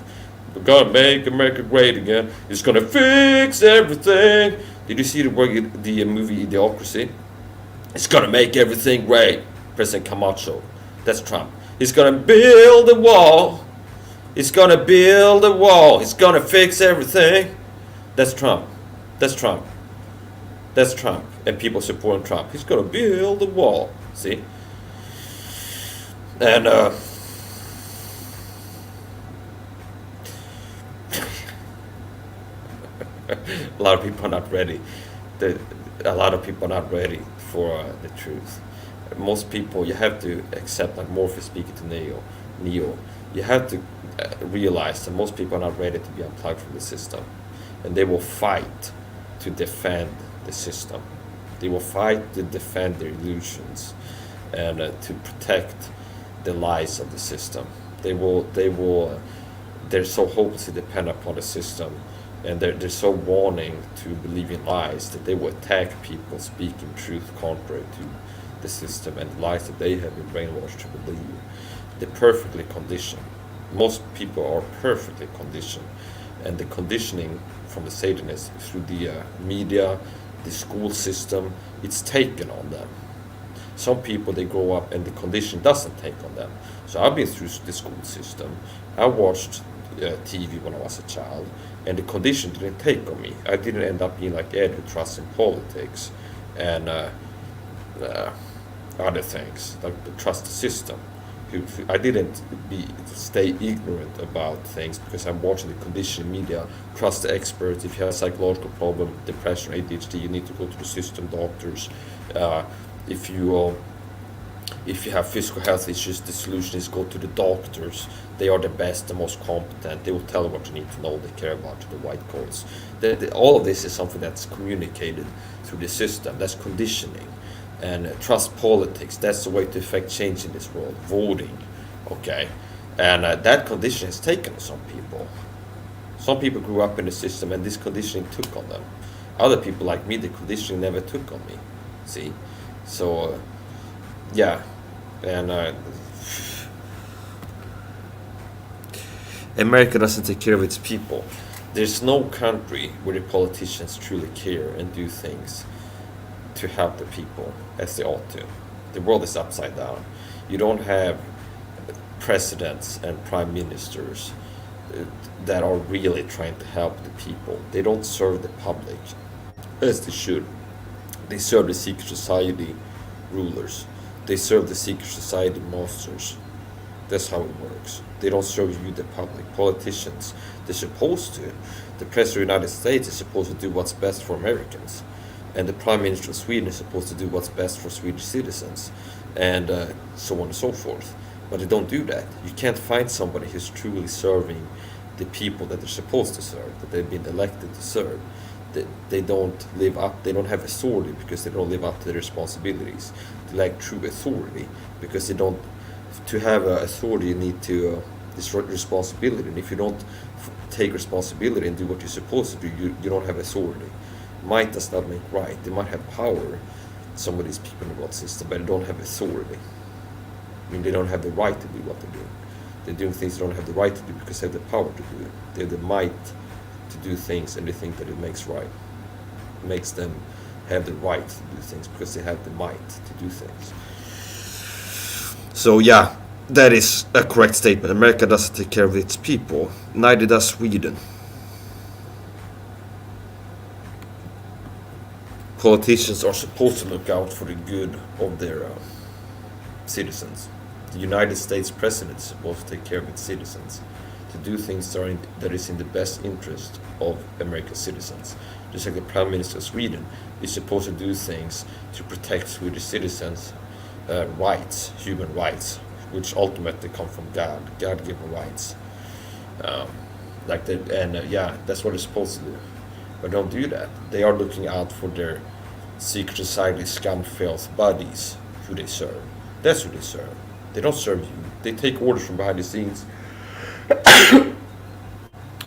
we gotta make America great again, it's gonna fix everything. Did you see the movie Idiocracy? It's gonna make everything great. President Camacho. That's Trump. He's gonna build a wall. He's gonna build a wall. He's gonna fix everything. That's Trump. That's Trump. That's Trump. And people supporting Trump. He's gonna build a wall. See? And a lot of people are not ready. A lot of people are not ready for the truth. Most people, you have to accept, like Morpheus speaking to Neo, you have to realize that most people are not ready to be unplugged from the system. And they will fight to defend the system. They will fight to defend their illusions and to protect the lies of the system. They're so hopelessly dependent upon the system, and they're so wanting to believe in lies that they will attack people speaking truth contrary to the system and the lies that they have been brainwashed to believe. They're perfectly conditioned. Most people are perfectly conditioned, and the conditioning from the Satanists through the media, the school system, it's taken on them. Some people, they grow up and the condition doesn't take on them. So I've been through the school system. I watched TV when I was a child, and the condition didn't take on me. I didn't end up being like Ed, who trusts in politics and other things, like the trust system. I didn't stay ignorant about things because I'm watching the conditioning media. Trust the experts. If you have a psychological problem, depression, ADHD, you need to go to the system doctors. If you have physical health issues, the solution is go to the doctors. They are the best, the most competent. They will tell you what you need to know. They care about you, the white coats. All of this is something that's communicated through the system. That's conditioning. And trust politics. That's the way to affect change in this world. Voting, okay? And that condition has taken on some people. Some people grew up in the system and this conditioning took on them. Other people like me, the conditioning never took on me. See? So, yeah. And America doesn't take care of its people. There's no country where the politicians truly care and do things to help the people as they ought to. The world is upside down. You don't have presidents and prime ministers that are really trying to help the people. They don't serve the public as they should. They serve the secret society rulers. They serve the secret society masters. That's how it works. They don't serve you, the public. Politicians, they're supposed to. The President of the United States is supposed to do what's best for Americans. And the Prime Minister of Sweden is supposed to do what's best for Swedish citizens. And so on and so forth. But they don't do that. You can't find somebody who's truly serving the people that they're supposed to serve, that they've been elected to serve. They don't live up, they don't have authority because they don't live up to their responsibilities. They lack true authority because they don't, to have authority you need to responsibility, and if you don't take responsibility and do what you're supposed to do, you don't have authority. Might does not make right. They might have power, some of these people in the world system, but they don't have authority. I mean, they don't have the right to do what they're doing. They're doing things they don't have the right to do because they have the power to do it. They have the might to do things, and they think that it makes right. It makes them have the right to do things because they have the might to do things. So yeah, that is a correct statement. America doesn't take care of its people. Neither does Sweden. Politicians are supposed to look out for the good of their citizens. The United States president is supposed to take care of its citizens, to do things that is in the best interest of American citizens. Just like the Prime Minister of Sweden is supposed to do things to protect Swedish citizens' rights, human rights, which ultimately come from God, God-given rights. Yeah, that's what they're supposed to do. But don't do that. They are looking out for their secret society scum filth buddies who they serve. That's who they serve. They don't serve you. They take orders from behind the scenes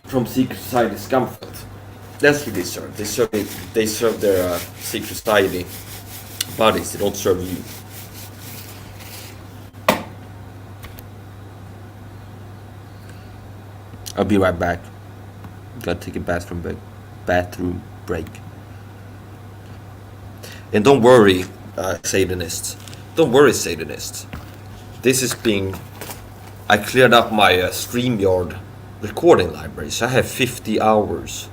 from secret society scum filth. That's who they serve. They serve their secret society buddies. They don't serve you. I'll be right back. Gotta take a bathroom break. And don't worry, Satanists. Don't worry, Satanists. This is I cleared up my StreamYard recording library, so I have 50 hours,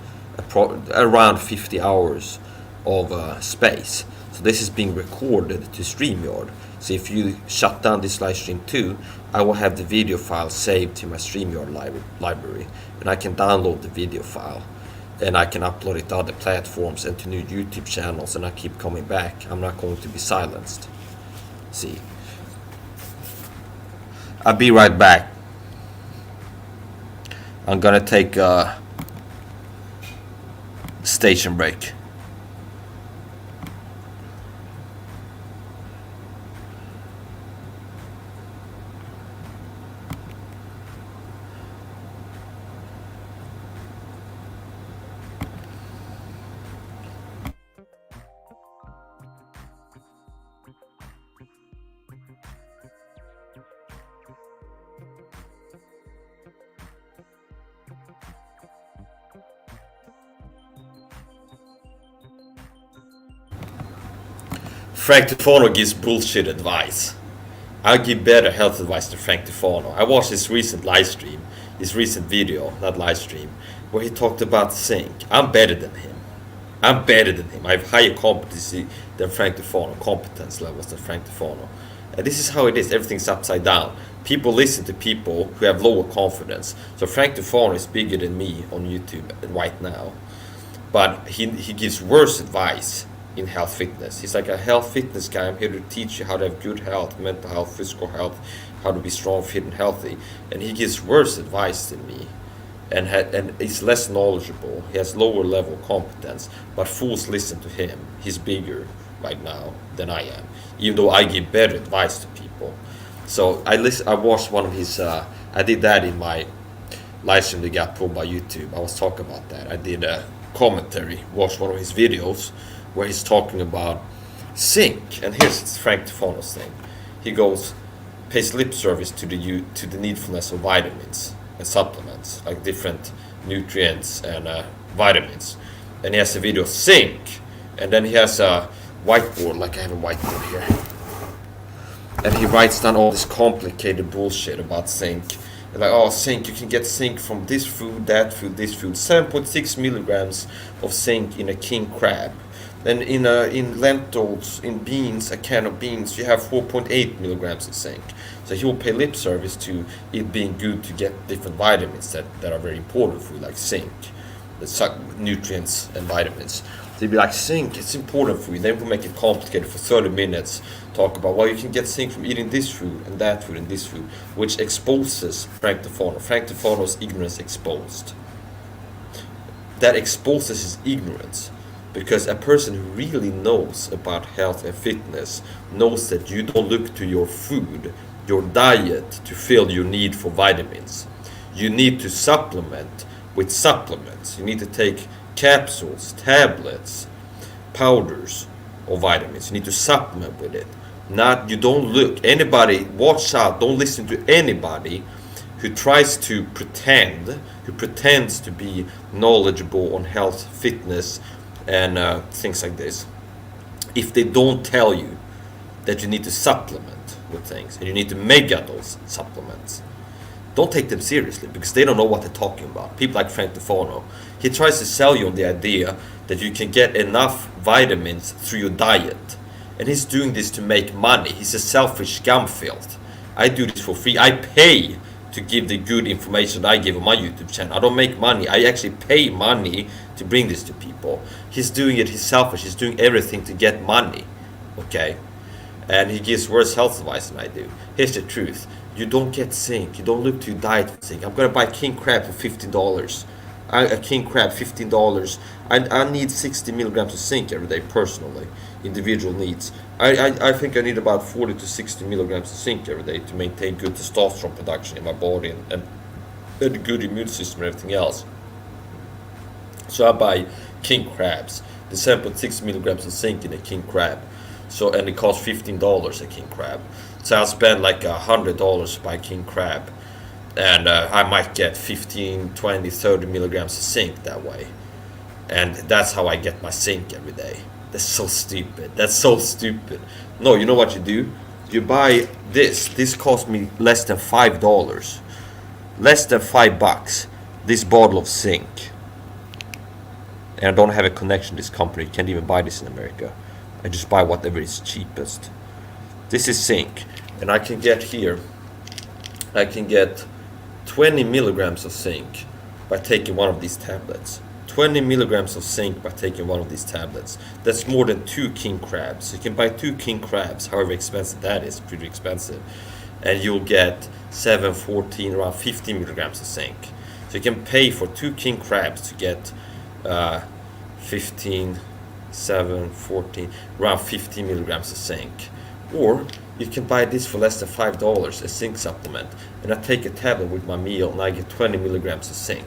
around 50 hours of space. So this is being recorded to StreamYard. So if you shut down this live stream too, I will have the video file saved to my StreamYard library, and I can download the video file, and I can upload it to other platforms and to new YouTube channels, and I keep coming back. I'm not going to be silenced. See, I'll be right back. I'm gonna take a station break. Frank Tufano gives bullshit advice. I give better health advice to Frank Tufano. I watched his recent live stream, his recent video, not live stream, where he talked about zinc. I'm better than him. I have higher competency than Frank Tufano, competence levels than Frank Tufano. And this is how it is. Everything's upside down. People listen to people who have lower confidence. So Frank Tufano is bigger than me on YouTube right now. But he gives worse advice in health fitness. He's like a health fitness guy. I'm here to teach you how to have good health, mental health, physical health, how to be strong, fit, and healthy. And he gives worse advice than me, and he's less knowledgeable. He has lower level competence, but fools listen to him. He's bigger right now than I am, even though I give better advice to people. So I watched one of his. I did that in my live stream that got pulled by YouTube. I was talking about that. I did a commentary. Watched one of his videos where he's talking about zinc, and here's Frank Tufano's thing. He pays lip service to the needfulness of vitamins and supplements, like different nutrients and vitamins. And he has a video of zinc, and then he has a whiteboard, like I have a whiteboard here. And he writes down all this complicated bullshit about zinc. And like, oh, zinc, you can get zinc from this food, that food, this food. 7.6 milligrams of zinc in a king crab. Then in lentils, in beans, a can of beans, you have 4.8 milligrams of zinc. So he will pay lip service to it being good to get different vitamins that are very important for you, like zinc, the nutrients and vitamins. They'd be like, zinc, it's important for you. Then we make it complicated for 30 minutes. Talk about, well, you can get zinc from eating this food and that food and this food, which exposes Frank Tufano. Frank Tufano's ignorance exposed. That exposes his ignorance. Because a person who really knows about health and fitness knows that you don't look to your food, your diet, to fill your need for vitamins. You need to supplement with supplements. You need to take capsules, tablets, powders of vitamins. You need to supplement with it. Not, you don't look. Anybody, watch out, don't listen to anybody who tries to pretend, who pretends to be knowledgeable on health, fitness, and things like this. If they don't tell you that you need to supplement with things, and you need to mega those supplements, don't take them seriously, because they don't know what they're talking about. People like Frank Tufano, he tries to sell you on the idea that you can get enough vitamins through your diet. And he's doing this to make money. He's a selfish scumfilth. I do this for free. I pay to give the good information that I give on my YouTube channel. I don't make money. I actually pay money to bring this to people. He's doing it, he's selfish. He's doing everything to get money. Okay? And he gives worse health advice than I do. Here's the truth. You don't get zinc. You don't look to your diet for zinc. I'm going to buy king crab for $15. A king crab, $15. I need 60 milligrams of zinc every day, personally. Individual needs. I think I need about 40 to 60 milligrams of zinc every day to maintain good testosterone production in my body and a good immune system and everything else. So I buy king crabs. They said put 6 milligrams of zinc in a king crab. So, and it costs $15 a king crab. So I'll spend like $100 to buy king crab. And I might get 15, 20, 30 milligrams of zinc that way. And that's how I get my zinc every day. That's so stupid. That's so stupid. No, you know what you do? You buy this. This cost me less than $5. Less than $5. This bottle of zinc. And I don't have a connection to this company. You can't even buy this in America. I just buy whatever is cheapest. This is zinc. And I can get here, I can get 20 milligrams of zinc by taking one of these tablets. 20 milligrams of zinc by taking one of these tablets. That's more than 2 king crabs. You can buy 2 king crabs, however expensive that is, pretty expensive. And you'll get 7, 14, around 15 milligrams of zinc. So you can pay for 2 king crabs to get 15, 7, 14, around 15 milligrams of zinc. Or you can buy this for less than $5, a zinc supplement. And I take a tablet with my meal and I get 20 milligrams of zinc.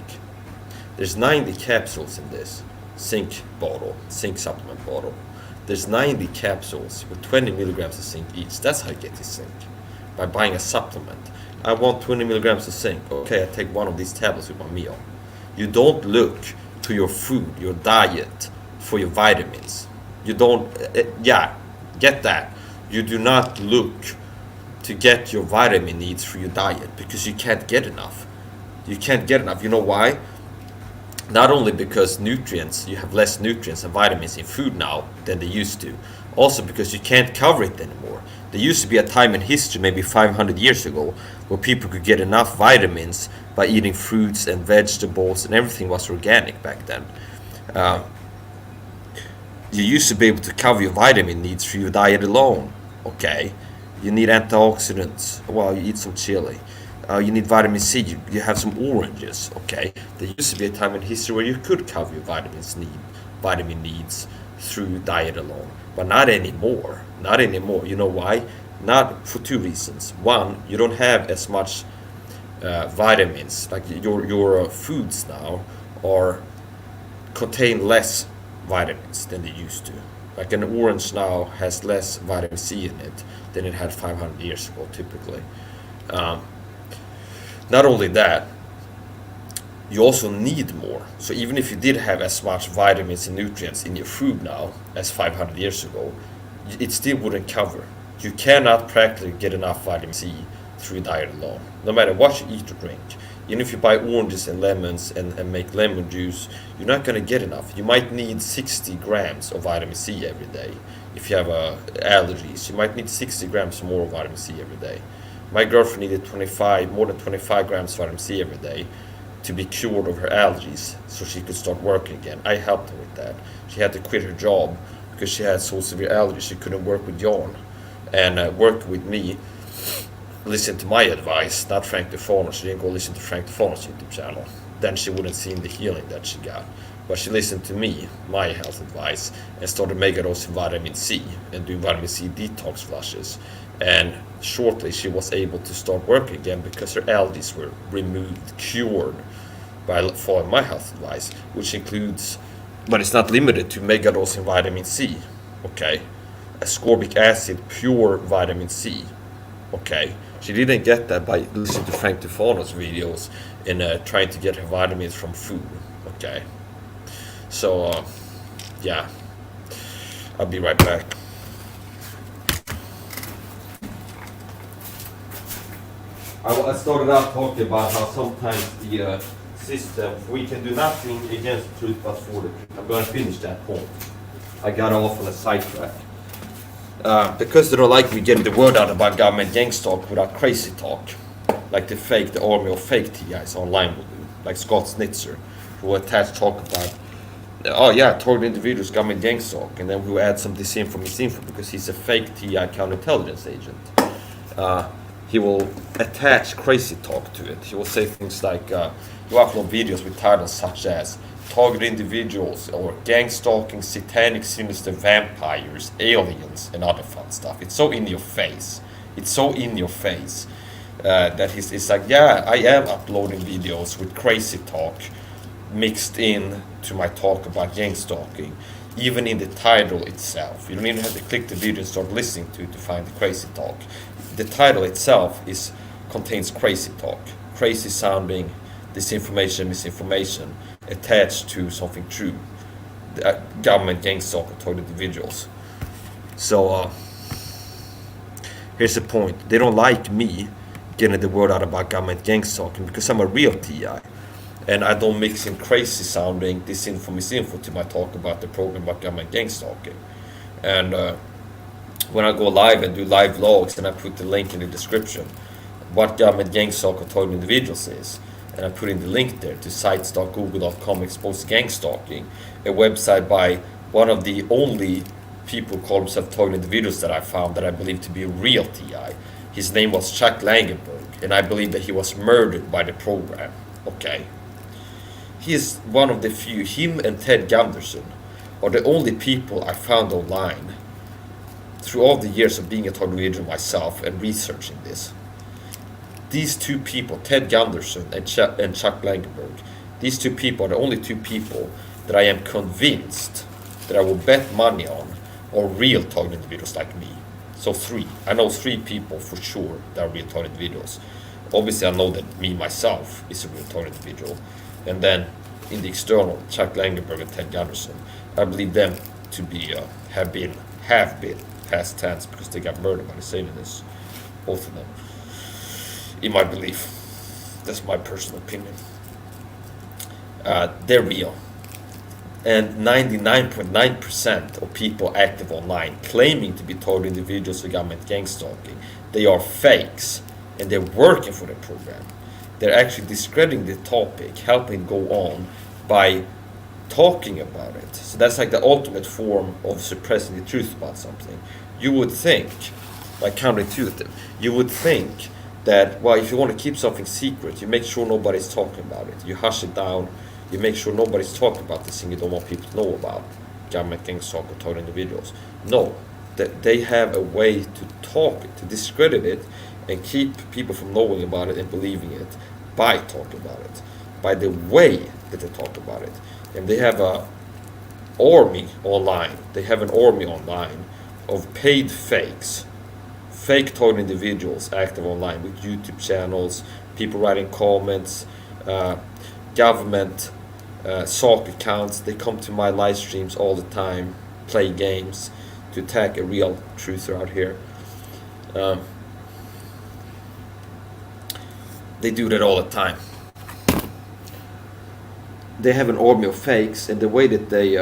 There's 90 capsules in this zinc bottle, zinc supplement bottle. There's 90 capsules with 20 milligrams of zinc each. That's how you get this zinc, by buying a supplement. I want 20 milligrams of zinc. Okay, I take one of these tablets with my meal. You don't look to your food, your diet, for your vitamins. You don't, get that. You do not look to get your vitamin needs through your diet, because you can't get enough. You can't get enough. You know why? Not only because nutrients, you have less nutrients and vitamins in food now than they used to. Also because you can't cover it anymore. There used to be a time in history, maybe 500 years ago, where people could get enough vitamins by eating fruits and vegetables, and everything was organic back then. You used to be able to cover your vitamin needs through your diet alone. Okay, you need antioxidants. Well, you eat some chili. You need vitamin C. You have some oranges. Okay, there used to be a time in history where you could cover your vitamin needs through diet alone, but not anymore. Not anymore. You know why? Not for 2 reasons. One, you don't have as much vitamins. Like your foods now contain less vitamins than they used to. Like an orange now has less vitamin C in it than it had 500 years ago, typically. Not only that, you also need more. So even if you did have as much vitamins and nutrients in your food now as 500 years ago, it still wouldn't cover. You cannot practically get enough vitamin C through diet alone, no matter what you eat or drink. Even if you buy oranges and lemons and make lemon juice, you're not going to get enough. You might need 60 grams of vitamin C every day. If you have allergies, you might need 60 grams more of vitamin C every day. My girlfriend needed more than 25 grams of vitamin C every day. to be cured of her allergies so she could start working again. I helped her with that. She had to quit her job because she had so severe allergies she couldn't work with Jan. And work with me, listen to my advice, not Frank DeForno. She didn't go listen to Frank DeForno's YouTube channel. Then she wouldn't see the healing that she got. But she listened to me, my health advice, and started megadosing vitamin C and doing vitamin C detox flushes. And shortly she was able to start working again because her allergies were removed, cured by following my health advice, which includes, but it's not limited to megadosing vitamin C, okay? Ascorbic acid, pure vitamin C, okay? She didn't get that by listening to Frank DeForno's videos and trying to get her vitamins from food, okay? So, yeah, I'll be right back. I started out talking about how sometimes the system, we can do nothing against the truth but for the truth. I'm going to finish that point. I got off on a sidetrack. Because they don't like me getting the word out about government gang-stalk without crazy talk, like the army of fake T.I'S online will do, like Scott Snitzer, who attached talk about, oh yeah, target individuals, government gang-stalk, and then who add some misinfo because he's a fake T.I. counterintelligence agent. He will attach crazy talk to it. He will say things like, you upload videos with titles such as target individuals or gang-stalking, satanic, sinister vampires, aliens, and other fun stuff. It's so in your face. It's so in your face that it's like, yeah, I am uploading videos with crazy talk mixed in to my talk about gang-stalking, even in the title itself. You don't even have to click the video and start listening to it to find the crazy talk. The title itself contains crazy talk, crazy sounding disinformation, misinformation attached to something true. The government gang-stalk or target individuals. So here's the point. They don't like me getting the word out about government gang-stalking because I'm a real T.I. And I don't mix in crazy sounding misinfo to my talk about the program about government gang-stalking. And when I go live and do live vlogs, and I put the link in the description, what government gang-stalk or target individuals is, and I put in the link there to sites.google.com expose gang-stalking, a website by one of the only people who call themselves target individuals that I found that I believe to be a real T.I. His name was Chuck Langenberg, and I believe that he was murdered by the program, okay? He is one of the few, him and Ted Gunderson are the only people I found online through all the years of being a target individual myself and researching this. These two people, Ted Gunderson and Chuck Langenberg, these two people are the only two people that I am convinced that I will bet money on are real target individuals like me. So three. I know three people for sure that are real target individuals. Obviously I know that me myself is a real target individual. And then in the external, Chuck Langenberg and Ted Gunderson, I believe them to be, have been, past tense, because they got murdered by the Satanists, both of them. In my belief, that's my personal opinion. They're real. And 99.9% of people active online claiming to be target individuals for government gang-stalking, they are fakes, and they're working for the program. They're actually discrediting the topic, helping go on by talking about it. So that's like the ultimate form of suppressing the truth about something. You would think, like counterintuitive, you would think that, well, if you want to keep something secret, you make sure nobody's talking about it. You hush it down, you make sure nobody's talking about this thing you don't want people to know about, government gang-stalk or target individuals. No, they have a way to talk it, to discredit it, and keep people from knowing about it and believing it by talking about it, by the way that they talk about it. And they have an army online. They have an army online of paid fakes, fake target individuals active online with YouTube channels, people writing comments, government SOC accounts. They come to my live streams all the time, play games to attack a real truther out here. They do that all the time. They have an army of fakes, and the way that they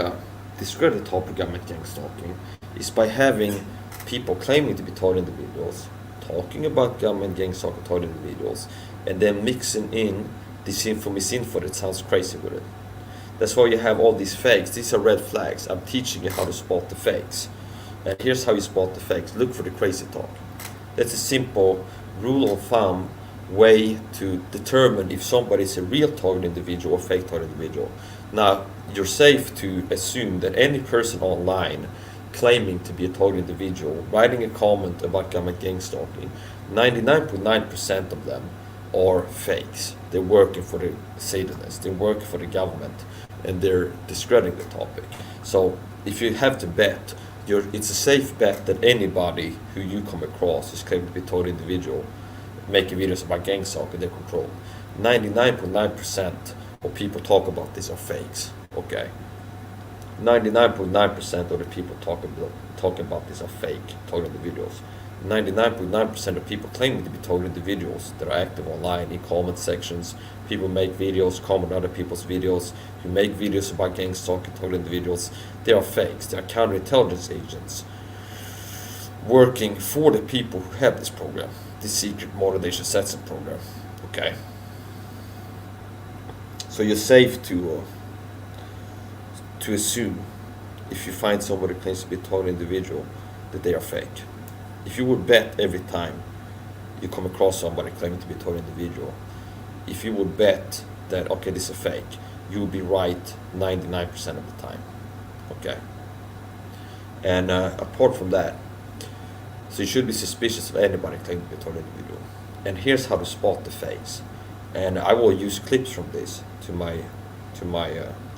discredit the topic of government gang-stalking is by having people claiming to be target individuals, talking about government gang-stalking target individuals, and then mixing in disinfo, misinfo that sounds crazy with it. That's why you have all these fakes. These are red flags. I'm teaching you how to spot the fakes. And here's how you spot the fakes. Look for the crazy talk. That's a simple rule of thumb way to determine if somebody is a real target individual or fake target individual. Now, you're safe to assume that any person online claiming to be a target individual, writing a comment about government gang-stalking, 99.9% of them are fakes. They're working for the Satanists, they're working for the government, and they're discrediting the topic. So if you have to bet, it's a safe bet that anybody who you come across is claiming to be a target individual, making videos about gang-stalking, they're controlled. 99.9% of people talk about this are fakes. Okay. 99.9% of the people talking about this are fake target individuals. 99.9% of people claiming to be target individuals that are active online in comment sections. People make videos, comment on other people's videos, who make videos about gang-stalking target individuals. They are fakes. They are counterintelligence agents working for the people who have this program, this secret moderation assessment program. Okay. So you're safe to assume, if you find somebody who claims to be a target individual, that they are fake. If you would bet every time you come across somebody claiming to be a target individual, if you would bet that, okay, this is a fake, you would be right 99% of the time. Okay. And apart from that, so you should be suspicious of anybody claiming to be a target individual. And here's how to spot the fakes. And I will use clips from this to my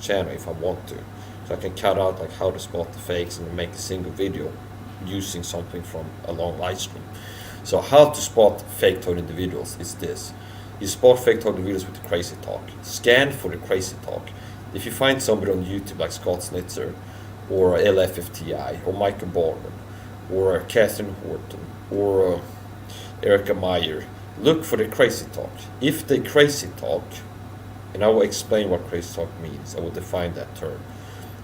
channel if I want to. So I can cut out like how to spot the fakes and make a single video using something from a long live stream. So how to spot fake target individuals is this. You spot fake target individuals with the crazy talk. Scan for the crazy talk. If you find somebody on YouTube like Scott Snitzer or LFFTI or Michael Barnum or Catherine Horton or Erica Meyer, look for the crazy talk. If they crazy talk, and I will explain what crazy talk means, I will define that term.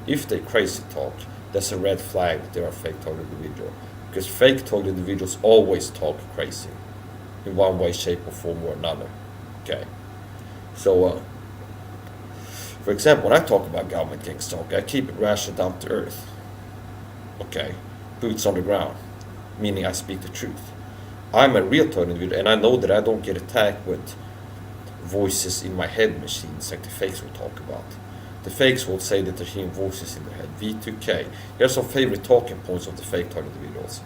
If they crazy talk, that's a red flag that they are a fake target individual. Because fake target individuals always talk crazy in one way, shape, or form or another. Okay. So, for example, when I talk about government gang-stalking, I keep it rational, down to earth. Okay. Boots on the ground, meaning I speak the truth. I'm a real target individual, and I know that I don't get attacked with voices in my head machines like the fakes will talk about. The fakes will say that they're hearing voices in their head. V2K. Here's some favorite talking points of the fake target individuals.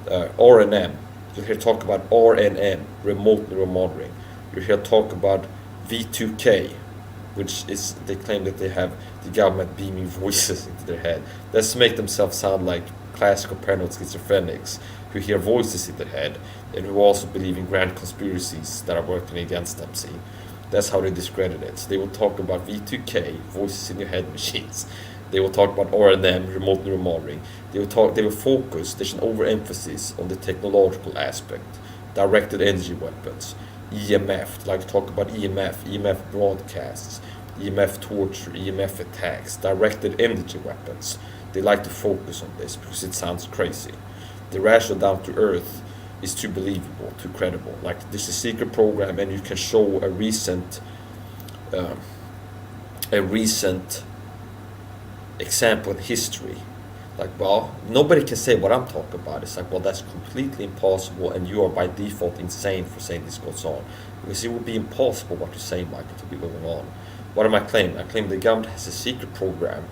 RNM. You'll hear talk about RNM, remote neural monitoring. You'll hear talk about V2K, which is they claim that they have the government beaming voices into their head. That's to make themselves sound like classical paranoid schizophrenics who hear voices in their head and who also believe in grand conspiracies that are working against them. See, that's how they discredit it. So they will talk about V2K, voices in your head machines. They will talk about RNM, remote neural monitoring. They will focus, there's an overemphasis on the technological aspect, directed energy weapons, EMF, like to talk about EMF broadcasts, EMF torture, EMF attacks, directed energy weapons. They like to focus on this because it sounds crazy. The rational down to earth is too believable, too credible. Like this is a secret program and you can show a recent example in history. Like, well, nobody can say what I'm talking about. It's like, well, that's completely impossible and you are by default insane for saying this goes on. Because it would be impossible what you're saying, Michael, to be going on. What am I claiming? I claim the government has a secret program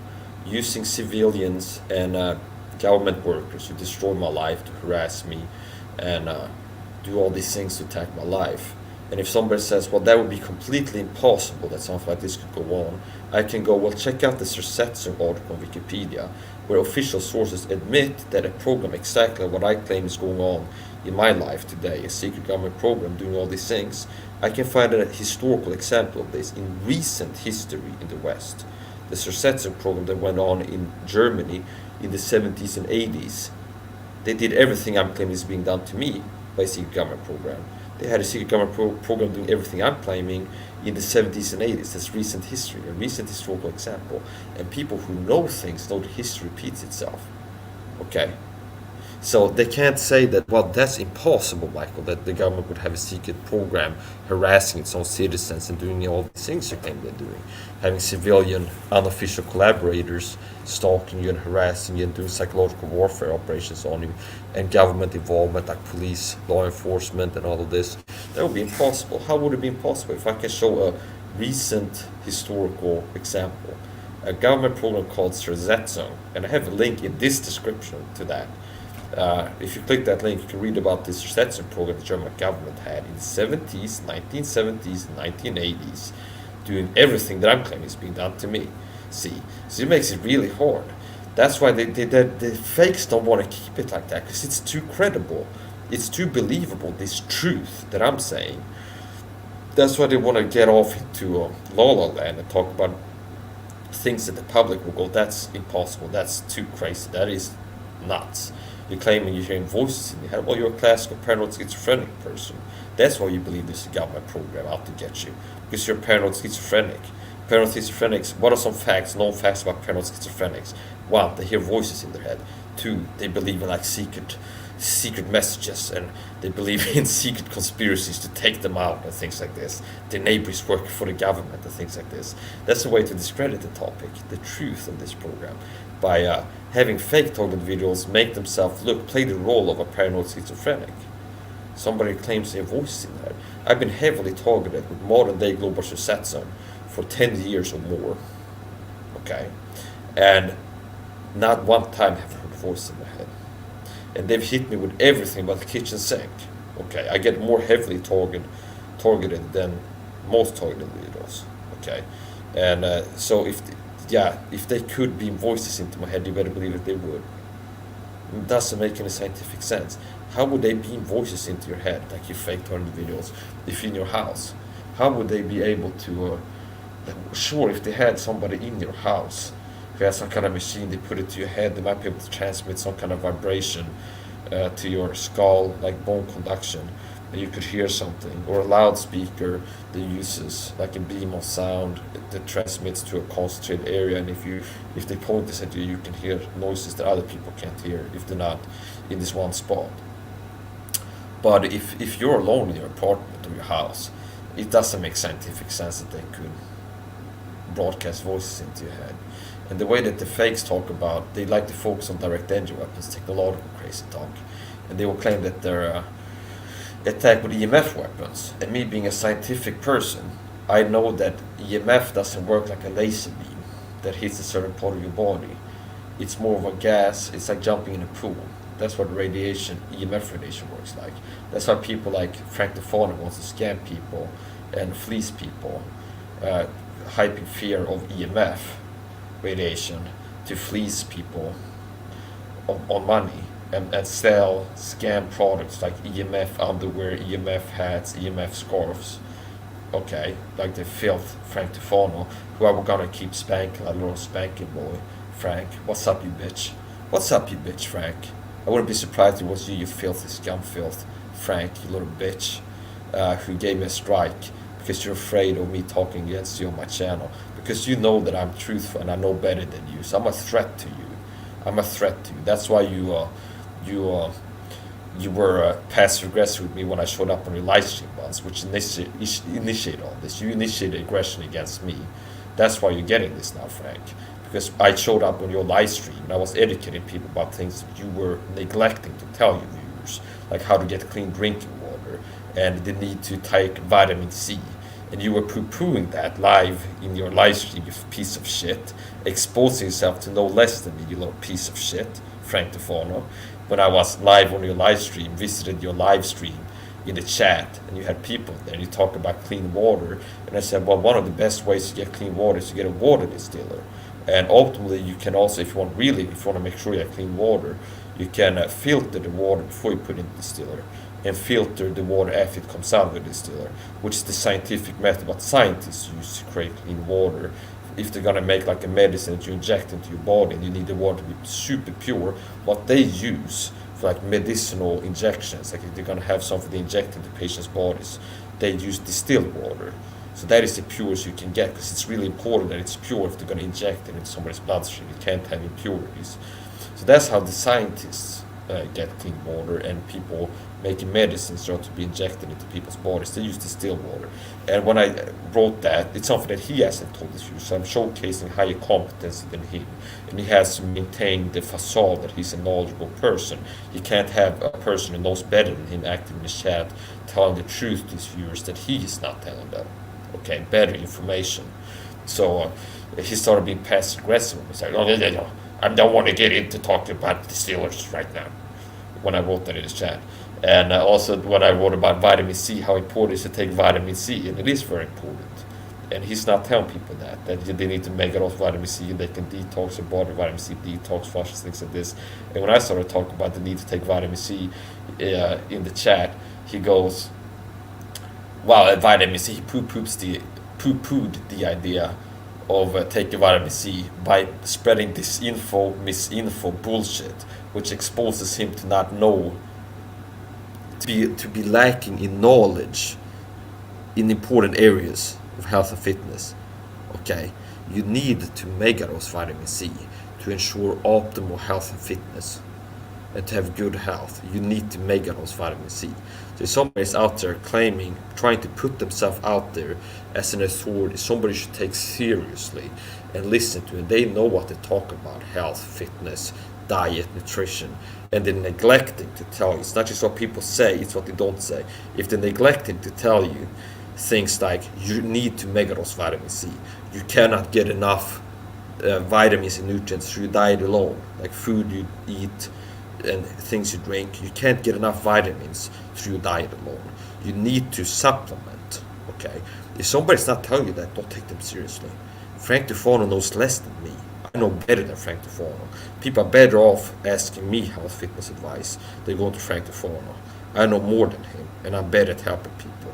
using civilians and government workers to destroy my life, to harass me, and do all these things to attack my life. And if somebody says, well, that would be completely impossible that something like this could go on, I can go, well, check out this Resetzer article on Wikipedia, where official sources admit that a program exactly what I claim is going on in my life today, a secret government program doing all these things. I can find a historical example of this in recent history in the West. The Resetzer program that went on in Germany in the 70s and 80s. They did everything I'm claiming is being done to me by a secret government program. They had a secret government program doing everything I'm claiming in the 70s and 80s. That's recent history, a recent historical example. And people who know things know that history repeats itself. Okay? So they can't say that, well, that's impossible, Michael, that the government would have a secret program harassing its own citizens and doing all these things you claim they're doing. Having civilian, unofficial collaborators stalking you and harassing you and doing psychological warfare operations on you, and government involvement like police, law enforcement, and all of this. That would be impossible. How would it be impossible? If I can show a recent historical example, a government program called Zone, and I have a link in this description to that. If you click that link, you can read about this Zone program the German government had in the 70s, 1970s, 1980s, doing everything that I'm claiming is being done to me. See, so it makes it really hard. That's why the fakes don't want to keep it like that, because it's too credible. It's too believable, this truth that I'm saying. That's why they want to get off into La La Land and talk about things that the public will go, that's impossible, that's too crazy, that is nuts. You're claiming you're hearing voices in your head. Well, you're a classical paranoid schizophrenic person. That's why you believe there's a government program out to get you, because you're paranoid schizophrenic. Paranoid schizophrenics, what are some facts, known facts about paranoid schizophrenics? One, they hear voices in their head. Two, they believe in like secret messages, and they believe in secret conspiracies to take them out and things like this. Their neighbors work for the government and things like this. That's a way to discredit the topic, the truth of this program, by having fake target individuals make themselves play the role of a paranoid schizophrenic. Somebody claims their voice in there. I've been heavily targeted with modern day global Zone for 10 years or more. Okay? And not one time have I heard a voice in my head. And they've hit me with everything but the kitchen sink. Okay, I get more heavily targeted than most targeted individuals. Okay, and so if they could beam voices into my head, you better believe that they would. It doesn't make any scientific sense. How would they beam voices into your head, like you fake targeted individuals, if you're in your house? How would they be able to? Sure, if they had somebody in your house, if you had some kind of machine, they put it to your head, they might be able to transmit some kind of vibration to your skull, like bone conduction, and you could hear something. Or a loudspeaker that uses like a beam of sound that transmits to a concentrated area, and if they point this at you, you can hear noises that other people can't hear if they're not in this one spot. But if you're alone in your apartment or your house, it doesn't make scientific sense that they could broadcast voices into your head. And the way that the fakes talk about, they like to focus on direct energy weapons, technological crazy talk. And they will claim that they're attacked with EMF weapons. And me being a scientific person, I know that EMF doesn't work like a laser beam that hits a certain part of your body. It's more of a gas, it's like jumping in a pool. That's what EMF radiation works like. That's why people like Frank DeFano wants to scam people and fleece people, hyping fear of EMF radiation to fleece people on money and sell scam products like EMF underwear, EMF hats, EMF scarves. Okay, like the filth Frank DeFano, who I was gonna keep spanking, a little spanking boy. Frank, what's up you bitch? What's up you bitch, Frank? I wouldn't be surprised if it was you filthy scum filth, Frank, you little bitch, who gave me a strike because you're afraid of me talking against you on my channel. Because you know that I'm truthful and I know better than you, so I'm a threat to you. I'm a threat to you. That's why you were passive aggressive with me when I showed up on your live stream once, which initiated all this. You initiated aggression against me. That's why you're getting this now, Frank. Because I showed up on your live stream and I was educating people about things that you were neglecting to tell your viewers, like how to get clean drinking water and the need to take vitamin C. And you were poo-pooing that live in your live stream, you piece of shit, exposing yourself to no less than me, you little piece of shit, Frank DeFano. When I was live on your live stream, visited your live stream in the chat, and you had people there, and you talk about clean water, and I said, well, one of the best ways to get clean water is to get a water distiller. And ultimately, you can also, if you want to make sure you have clean water, you can filter the water before you put it in the distiller, and filter the water after it comes out of the distiller, which is the scientific method that scientists use to create clean water. If they're gonna make like a medicine that you inject into your body and you need the water to be super pure, what they use for like medicinal injections, like if they're gonna have something they inject into patients' bodies, they use distilled water. So that is the purest you can get, because it's really important that it's pure if they're gonna inject it into somebody's bloodstream. You can't have impurities. So that's how the scientists get clean water, and people making medicines start to be injected into people's bodies. They use distilled water. And when I wrote that, it's something that he hasn't told his viewers. So I'm showcasing higher competency than him. And he has to maintain the facade that he's a knowledgeable person. You can't have a person who knows better than him acting in the chat telling the truth to his viewers that he is not telling them. Okay, better information. So he started being passive aggressive. He's like, no, I don't want to get into talking about the Steelers right now, when I wrote that in the chat. And also when I wrote about vitamin C, how important it is to take vitamin C, and it is very important. And he's not telling people that they need to make it off vitamin C and they can detox their body, vitamin C detox, flushes, things like this. And when I started talking about the need to take vitamin C in the chat, he goes, wow, vitamin C, he poo-pooed the idea of taking vitamin C by spreading misinfo bullshit, which exposes him to not know, to be lacking in knowledge in important areas of health and fitness. Okay, you need to megadose vitamin C to ensure optimal health and fitness, and to have good health. You need to megadose vitamin C. So if somebody is out there claiming, trying to put themselves out there as an authority, somebody should take seriously and listen to it. They know what they talk about: health, fitness, diet, nutrition, and they're neglecting to tell you. It's not just what people say, it's what they don't say. If they're neglecting to tell you things like you need to megadose vitamin C, you cannot get enough vitamins and nutrients through diet alone, like food you eat and things you drink. You can't get enough vitamins through diet alone. You need to supplement. Okay, if somebody's not telling you that, don't take them seriously. Frank Tufano knows less than me. I know better than Frank Tufano. People are better off asking me health fitness advice than going to Frank Tufano. I know more than him, and I'm better at helping people.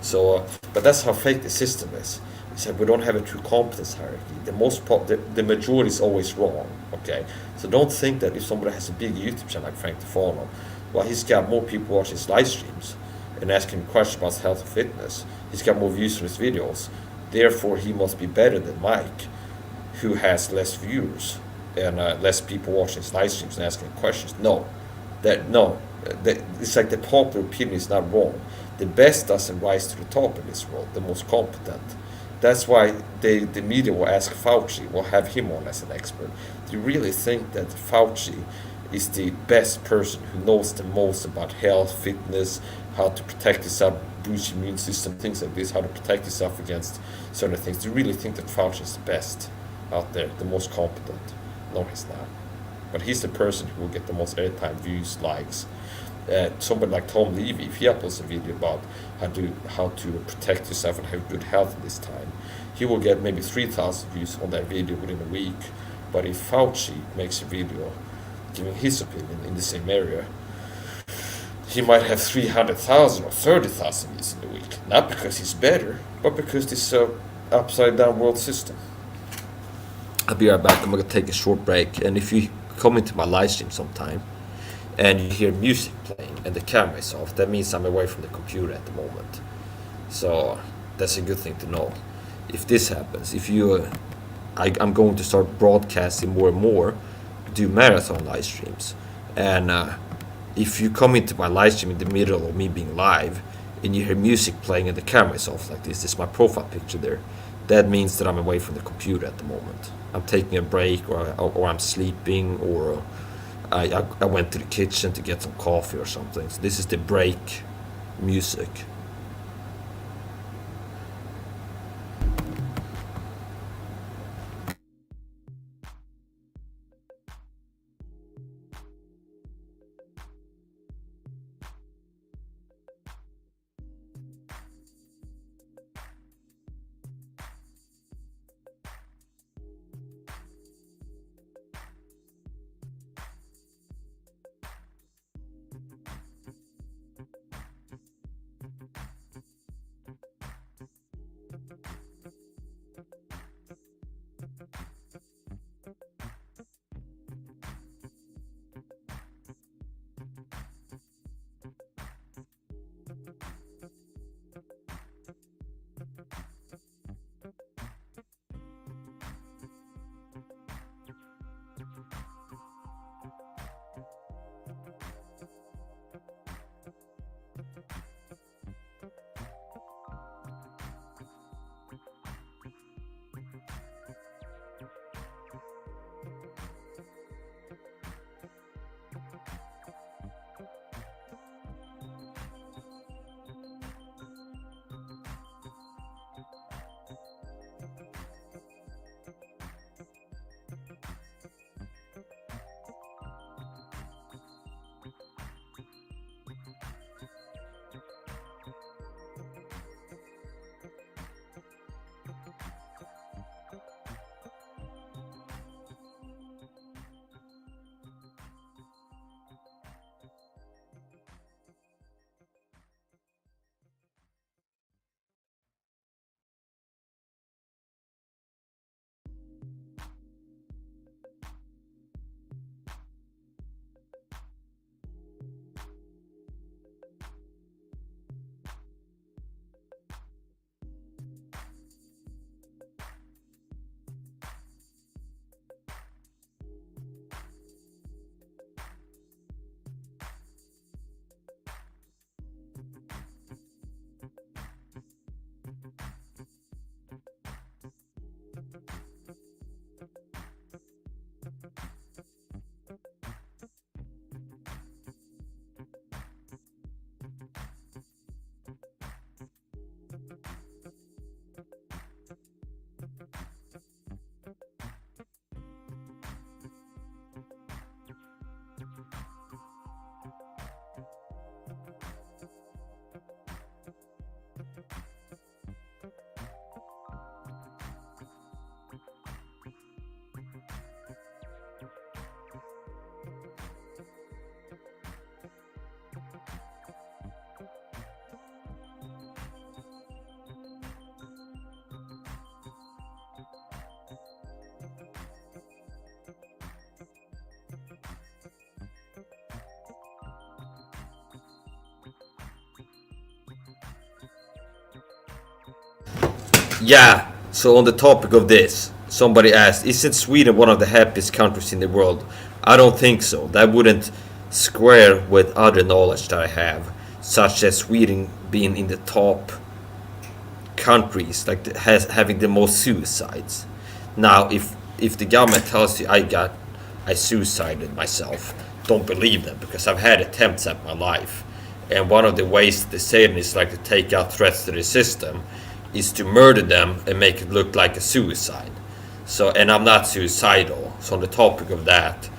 So, but that's how fake the system is. He said we don't have a true competence hierarchy. The majority is always wrong. Okay, so don't think that if somebody has a big YouTube channel like Frank Tufano, well, he's got more people watching his live streams and asking questions about health and fitness. He's got more views on his videos. Therefore, he must be better than Mike, who has less viewers and less people watching his live streams and asking questions. It's like the popular opinion is not wrong. The best doesn't rise to the top in this world, the most competent. That's why the media will ask Fauci, will have him on as an expert. Do you really think that Fauci is the best person who knows the most about health, fitness, how to protect yourself, boost your immune system, things like this, how to protect yourself against certain things? Do you really think that Fauci is the best out there, the most competent? No, he's not. But he's the person who will get the most airtime, views, likes. Somebody like Tom Levy, if he uploads a video about how to protect yourself and have good health in this time, he will get maybe 3,000 views on that video within a week. But if Fauci makes a video giving his opinion in the same area, he might have 300,000 or 30,000 views in a week. Not because he's better, but because this upside down world system. I'll be right back. I'm going to take a short break. And if you come into my live stream sometime and you hear music playing and the camera is off, that means I'm away from the computer at the moment. So that's a good thing to know. If this happens, I'm going to start broadcasting more and more, do marathon live streams. And if you come into my live stream in the middle of me being live and you hear music playing and the camera is off like this is my profile picture there, that means that I'm away from the computer at the moment. I'm taking a break, or I'm sleeping, or I went to the kitchen to get some coffee or something. So this is the break music. Yeah, so on the topic of this, somebody asked, isn't Sweden one of the happiest countries in the world? I don't think so. That wouldn't square with other knowledge that I have, such as Sweden being in the top countries, like having the most suicides. Now, if the government tells you I suicided myself, don't believe them, because I've had attempts at my life, and one of the ways they say it is like to take out threats to the system, is to murder them and make it look like a suicide. So, and I'm not suicidal. So on the topic of that,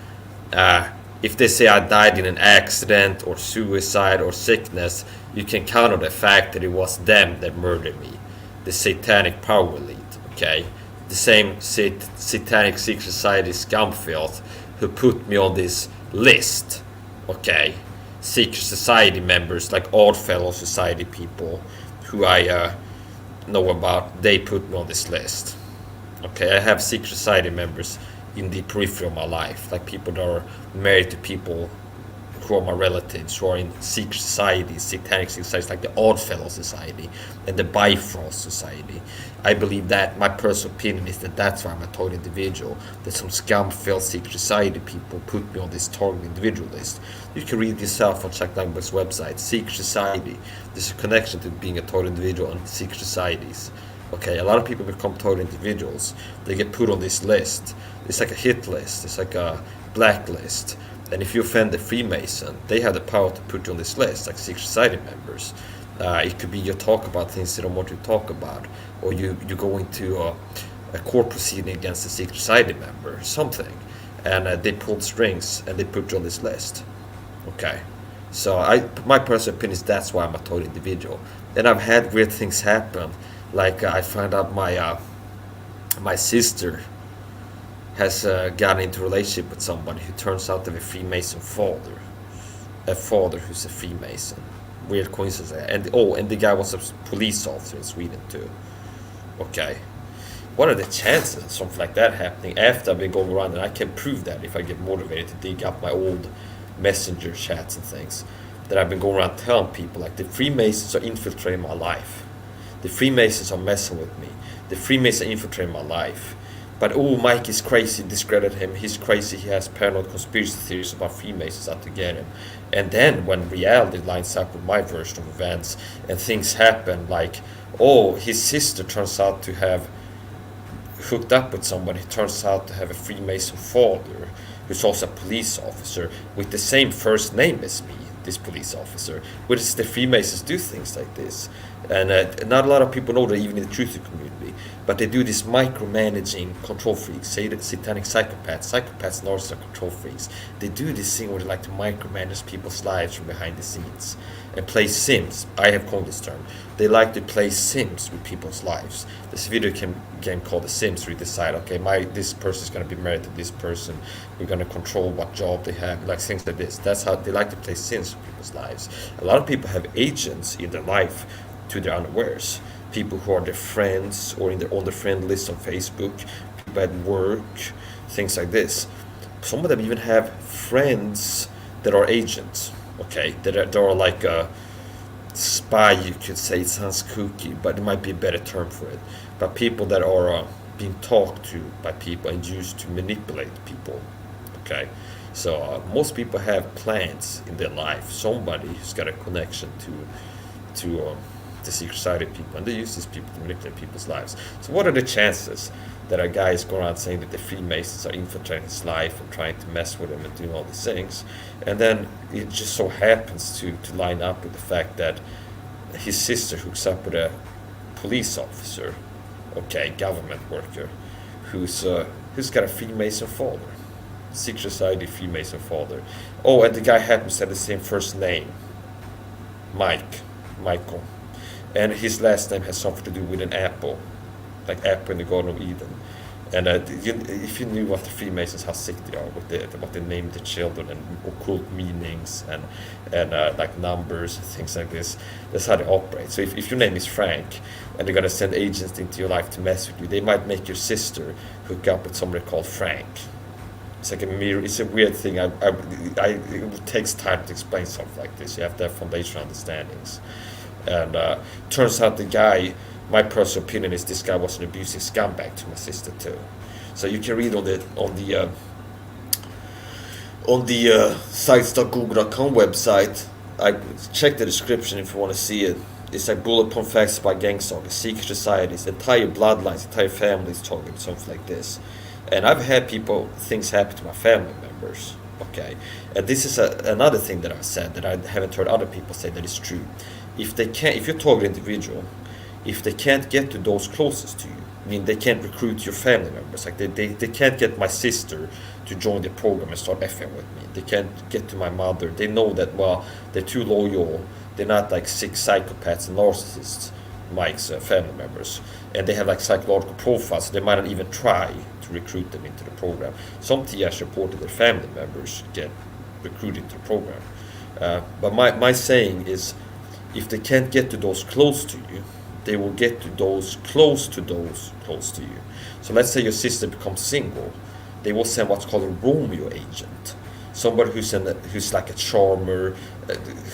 if they say I died in an accident or suicide or sickness, you can count on the fact that it was them that murdered me, the satanic power elite. Okay, the same satanic secret society scumfilth who put me on this list. Okay, secret society members like Oddfellow Society people who I know about, they put me on this list. Okay, I have secret society members in the periphery of my life, like people that are married to people who are my relatives, who are in secret societies, satanic societies like the Oddfellow Society and the Bifrost Society. I believe that, my personal opinion is that that's why I'm a target individual, that some scum-filled secret society people put me on this target individual list. You can read yourself on Chuck Langberg's website, secret society. There's a connection to being a target individual and secret societies. Okay, a lot of people become target individuals. They get put on this list. It's like a hit list. It's like a blacklist. And if you offend the Freemason, they have the power to put you on this list, like secret society members. It could be you talk about things they don't want you to talk about, or you go into a court proceeding against a secret society member, something, and they pulled strings and they put you on this list. Okay, so my personal opinion is that's why I'm a total individual. And I've had weird things happen, like I found out my sister has gotten into a relationship with somebody who turns out to be a Freemason father. A father who's a Freemason. Weird coincidence. And the guy was a police officer in Sweden too. Okay. What are the chances of something like that happening after I've been going around? And I can prove that if I get motivated to dig up my old messenger chats and things. That I've been going around telling people, like, the Freemasons are infiltrating my life. The Freemasons are messing with me. The Freemasons are infiltrating my life. But Mike is crazy, discredit him, he's crazy, he has paranoid conspiracy theories about Freemasons out to get him. And then when reality lines up with my version of events and things happen, like, his sister turns out to have hooked up with somebody who turns out to have a Freemason father, who's also a police officer with the same first name as me, this police officer, which the Freemasons do things like this. And not a lot of people know that, even in the truth community, but they do this micromanaging control freaks, say that satanic psychopaths and also control freaks. They do this thing where they like to micromanage people's lives from behind the scenes and play Sims. I have coined this term. They like to play Sims with people's lives. This video game called The Sims, where you decide, okay, this person is going to be married to this person. We're going to control what job they have, like things like this. That's how they like to play Sims with people's lives. A lot of people have agents in their life to their unawares. People who are their friends or on their friend list on Facebook, people at work, things like this. Some of them even have friends that are agents, okay? That are like a spy, you could say. It sounds kooky, but it might be a better term for it. But people that are being talked to by people and used to manipulate people, okay? So most people have plans in their life. Somebody who's got a connection to the secret society people, and they use these people to manipulate people's lives. So what are the chances that a guy is going around saying that the Freemasons are infiltrating his life and trying to mess with him and doing all these things, and then it just so happens to line up with the fact that his sister hooks up with a police officer, okay, government worker, who's got a Freemason father, secret society Freemason father. And the guy happens to have the same first name, Michael. And his last name has something to do with an apple, like apple in the Garden of Eden. And if you knew what the Freemasons, how sick they are with what they name the children and occult meanings and like numbers and things like this, that's how they operate. So if your name is Frank and they're gonna send agents into your life to mess with you, they might make your sister hook up with somebody called Frank. It's like a mirror. It's a weird thing. It takes time to explain something like this. You have to have foundational understandings. And turns out the guy my personal opinion is this guy was an abusing scumbag to my sister too. So you can read on the sites.google.com website. I check the description if you want to see it. It's like bullet point facts by Gang-Stalking, secret societies, entire bloodlines, entire families talking, something like this. And I've had things happen to my family members. Okay, and this is another thing that I've said that I haven't heard other people say that is true. If you're talking individual, if they can't get to those closest to you, I mean, they can't recruit your family members. Like they can't get my sister to join the program and start effing with me. They can't get to my mother. They know that, well, they're too loyal. They're not like sick psychopaths and narcissists, Mike's family members. And they have like psychological profiles, so they might not even try to recruit them into the program. Some T.I'S reported their family members get recruited into the program. But my saying is, if they can't get to those close to you, they will get to those close to you. So let's say your sister becomes single, they will send what's called a Romeo agent. Somebody who's like a charmer,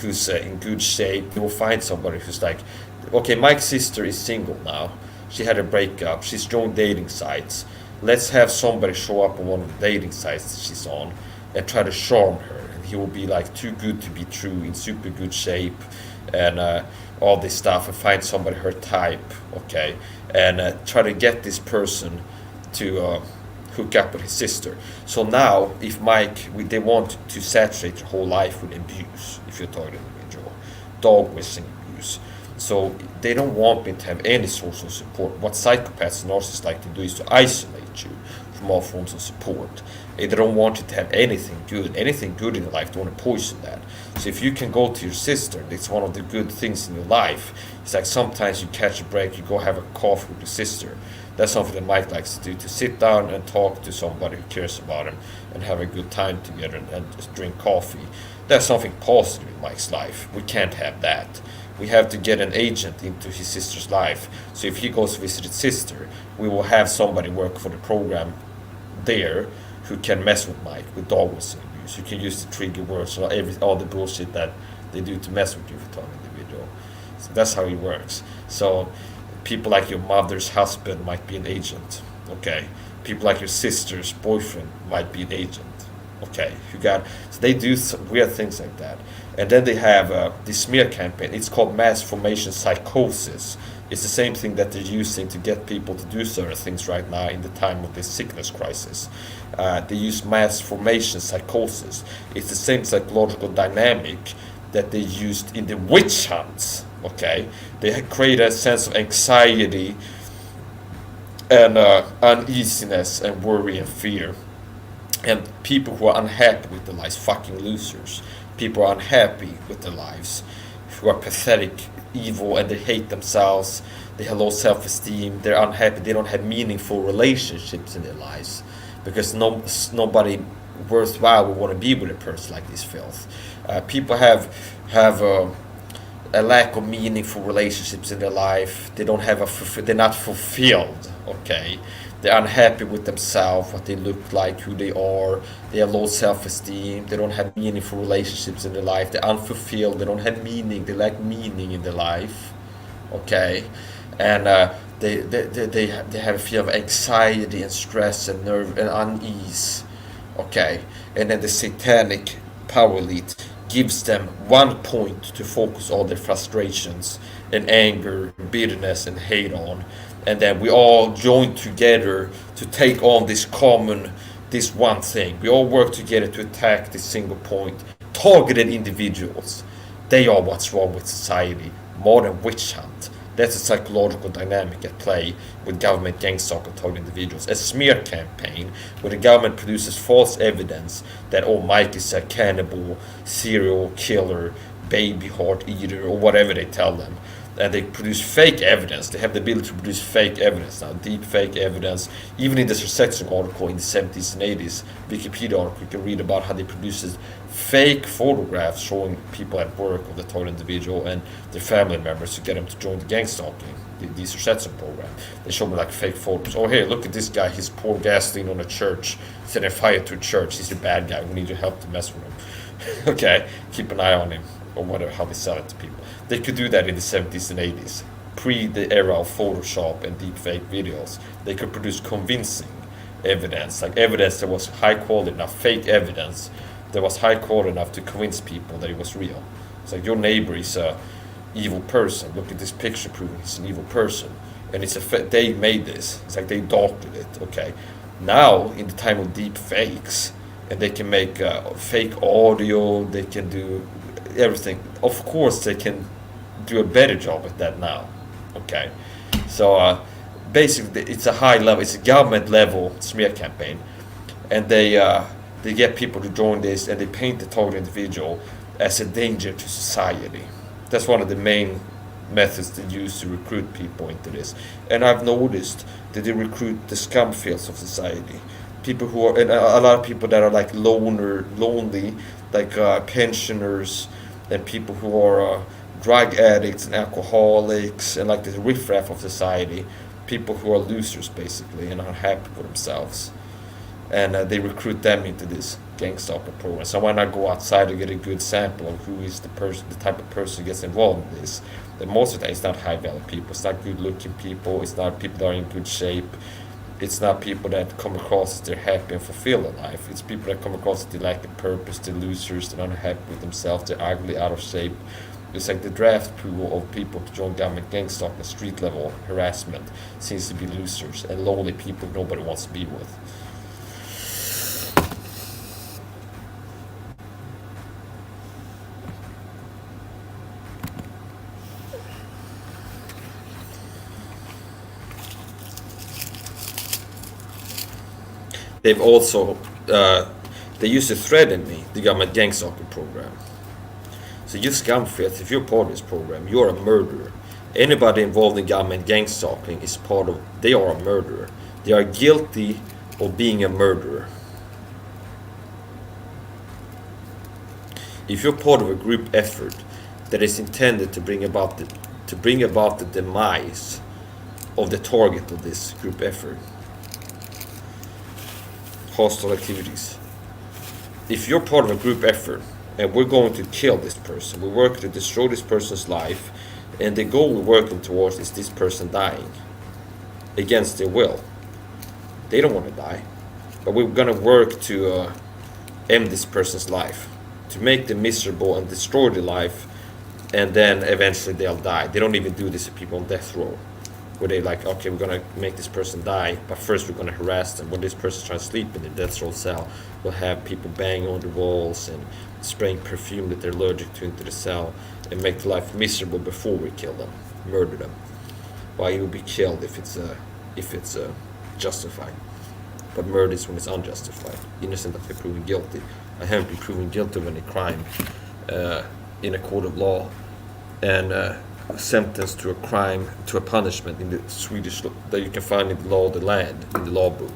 who's in good shape. They will find somebody who's like, okay, Mike's sister is single now. She had a breakup. She's joined dating sites. Let's have somebody show up on one of the dating sites that she's on and try to charm her. And he will be like too good to be true, in super good shape, and all this stuff, and find somebody her type, okay, and try to get this person to hook up with his sister. So now, if they want to saturate your whole life with abuse, if you're talking individual, dog whistling abuse. So they don't want me to have any social support. What psychopaths and narcissists like to do is to isolate you from all forms of support. They don't want you to have anything good in your life. They want to poison that. So if you can go to your sister, it's one of the good things in your life. It's like sometimes you catch a break, you go have a coffee with your sister. That's something that Mike likes to do, to sit down and talk to somebody who cares about him and have a good time together and just drink coffee. That's something positive in Mike's life. We can't have that. We have to get an agent into his sister's life. So if he goes to visit his sister, we will have somebody work for the program there who can mess with Mike with dog whistling abuse. You can use the trigger words or all the bullshit that they do to mess with you for an individual. So that's how it works. So people like your mother's husband might be an agent. Okay. People like your sister's boyfriend might be an agent. Okay. So they do some weird things like that. And then they have this smear campaign. It's called mass formation psychosis. It's the same thing that they're using to get people to do certain things right now in the time of this sickness crisis. They use mass formation psychosis. It's the same psychological dynamic that they used in the witch hunts. Okay, they create a sense of anxiety and uneasiness and worry and fear. And people who are unhappy with their lives, fucking losers. People are unhappy with their lives, who are pathetic, evil, and they hate themselves. They have low self-esteem. They're unhappy. They don't have meaningful relationships in their lives because nobody worthwhile would want to be with a person like this filth. People have a lack of meaningful relationships in their life. They don't have they're not fulfilled. Okay. They're unhappy with themselves, what they look like, who they are. They have low self-esteem. They don't have meaningful relationships in their life. They're unfulfilled. They don't have meaning. They lack meaning in their life. Okay, and they have a fear of anxiety and stress and nerve and unease. Okay, and then the satanic power elite gives them one point to focus all their frustrations and anger, bitterness, and hate on. And then we all join together to take on this one thing. We all work together to attack this single point. Targeted individuals. They are what's wrong with society. Modern witch hunt. That's a psychological dynamic at play with government gang-stalking targeted individuals. A smear campaign where the government produces false evidence that, oh, Mike is a cannibal, serial killer, baby heart eater, or whatever they tell them. And they produce fake evidence. They have the ability to produce fake evidence now, deep fake evidence. Even in this research article in the 70s and 80s, Wikipedia article, you can read about how they produces fake photographs showing people at work of the target individual and their family members to get them to join the gang-stalking, these research program. They show me like fake photos. Oh, hey, look at this guy. He's pouring gasoline on a church, setting fire to a church. He's a bad guy. We need your help to mess with him. Okay, keep an eye on him. Or whatever, how they sell it to people. They could do that in the 70s and 80s. pre the era of Photoshop and deepfake videos, they could produce convincing evidence, like evidence that was high quality enough, fake evidence that was high quality enough to convince people that it was real. It's like, your neighbor is a evil person. Look at this picture proving he's an evil person, and it's they made this. It's like they doctored it. Okay, now in the time of deep fakes, and they can make fake audio, they can do everything. Of course, they can do a better job at that now. Okay, so basically, it's a high level. It's a government level smear campaign, and they get people to join this, and they paint the target individual as a danger to society. That's one of the main methods they use to recruit people into this. And I've noticed that they recruit the scumfields of society, people who are, and a lot of people that are like lonely, like pensioners, and people who are drug addicts and alcoholics, and like the riffraff of society, people who are losers basically and are happy with themselves. And they recruit them into this Gang-Stalking program. So when I go outside to get a good sample of who is the type of person who gets involved in this, then most of the time it's not high value people, it's not good looking people, it's not people that are in good shape, it's not people that come across as they're happy and fulfilled in life, it's people that come across as they lack a purpose, they're losers, they're unhappy with themselves, they're ugly, out of shape. It's like the draft pool of people to join government gang-stalking and street level harassment seems to be losers and lonely people nobody wants to be with. They've also, they used to threaten me, the government gang-stalking program. So you scumfields, if you're part of this program, you're a murderer. Anybody involved in government gang-stalking is part of, they are a murderer. They are guilty of being a murderer. If you're part of a group effort that is intended to bring about the demise of the target of this group effort, hostile activities. If you're part of a group effort and we're going to kill this person, we work to destroy this person's life, and the goal we're working towards is this person dying against their will. They don't want to die, but we're going to work to end this person's life, to make them miserable and destroy their life, and then eventually they'll die. They don't even do this to people on death row, where they like, okay, we're gonna make this person die, but first we're gonna harass them. When this person's trying to sleep in their death row cell, we'll have people banging on the walls and spraying perfume that they're allergic to into the cell, and make their life miserable before we kill them, murder them. Why, you will be killed if it's justified, but murder is when it's unjustified. Innocent until proven guilty. I haven't been proven guilty of any crime in a court of law, and sentenced to a crime, to a punishment in the Swedish law that you can find in the law of the land, in the law book.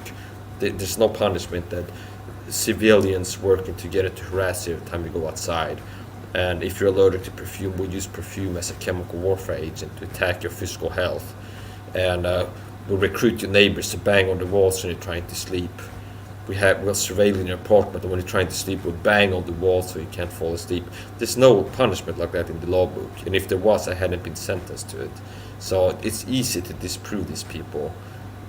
There's no punishment that civilians working together to harass you every time you go outside. And if you're allergic to perfume, we'll use perfume as a chemical warfare agent to attack your physical health. And we'll recruit your neighbors to bang on the walls when you're trying to sleep. We'll surveil in your apartment, and when you're trying to sleep, we'll bang on the wall so you can't fall asleep. There's no punishment like that in the law book, and if there was, I hadn't been sentenced to it. So it's easy to disprove these people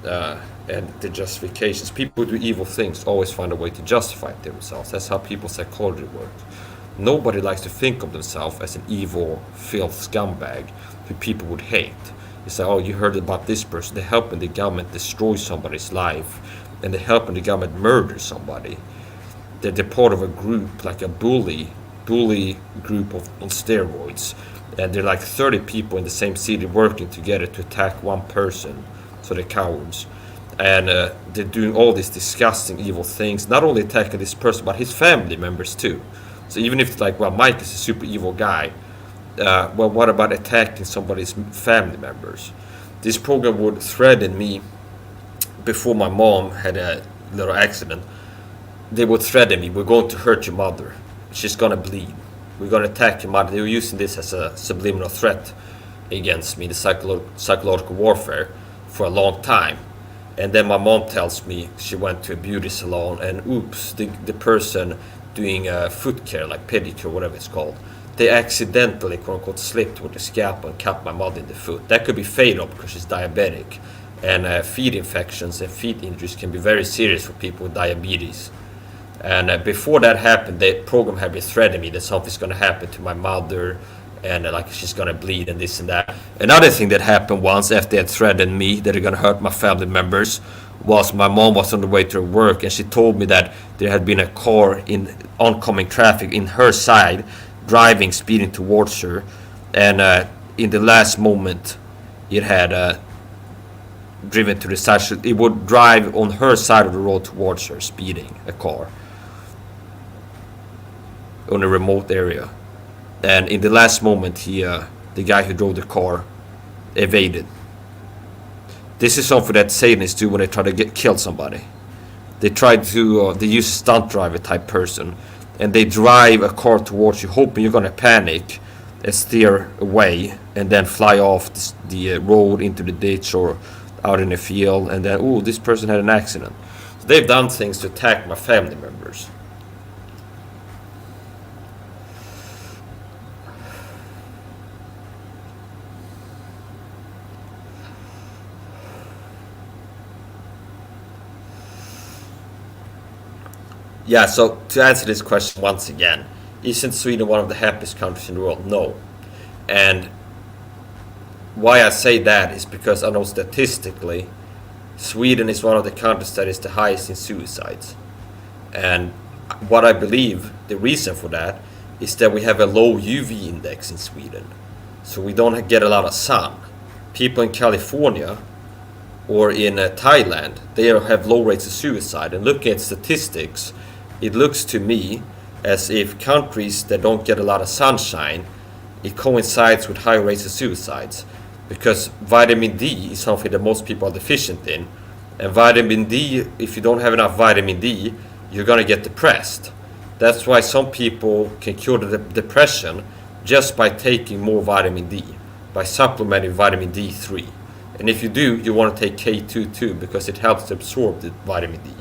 and the justifications. People who do evil things always find a way to justify it themselves. That's how people's psychology works. Nobody likes to think of themselves as an evil, filth scumbag who people would hate. You say, oh, you heard about this person, they're helping the government destroy somebody's life, and they're helping the government murder somebody. They're part of a group, like a bully group on steroids, and they're like 30 people in the same city working together to attack one person, so they're cowards. And they're doing all these disgusting evil things, not only attacking this person, but his family members too. So even if it's like, well, Mike is a super evil guy, well, what about attacking somebody's family members? This program would threaten me. Before my mom had a little accident, they would threaten me, we're going to hurt your mother, she's gonna bleed, we're gonna attack your mother. They were using this as a subliminal threat against me, the psychological warfare, for a long time. And then my mom tells me she went to a beauty salon, and oops, the person doing foot care, like pedicure, whatever it's called, they accidentally, quote unquote, slipped with the scalpel and cut my mother in the foot. That could be fatal because she's diabetic. And feet infections and feet injuries can be very serious for people with diabetes. And before that happened, the program had been threatening me that something's going to happen to my mother, and like she's going to bleed and this and that. Another thing that happened once after they had threatened me that they're going to hurt my family members was my mom was on the way to work, and she told me that there had been a car in oncoming traffic in her side, driving, speeding towards her, and in the last moment it had driven to the side. It would drive on her side of the road towards her, speeding, a car on a remote area. And in the last moment, the guy who drove the car evaded. This is something that Satanists do when they try to kill somebody. They they use a stunt driver type person, and they drive a car towards you, hoping you're gonna panic and steer away, and then fly off the road into the ditch or out in the field, and then, oh, this person had an accident. So they've done things to attack my family members. Yeah, so to answer this question once again, isn't Sweden one of the happiest countries in the world? No. And why I say that is because I know statistically Sweden is one of the countries that is the highest in suicides. And what I believe the reason for that is that we have a low UV index in Sweden. So we don't get a lot of sun. People in California or in Thailand, they have low rates of suicide. And looking at statistics, it looks to me as if countries that don't get a lot of sunshine, it coincides with high rates of suicides. Because vitamin D is something that most people are deficient in. And vitamin D, if you don't have enough vitamin D, you're going to get depressed. That's why some people can cure the depression just by taking more vitamin D, by supplementing vitamin D3. And if you do, you want to take K2 too, because it helps to absorb the vitamin D.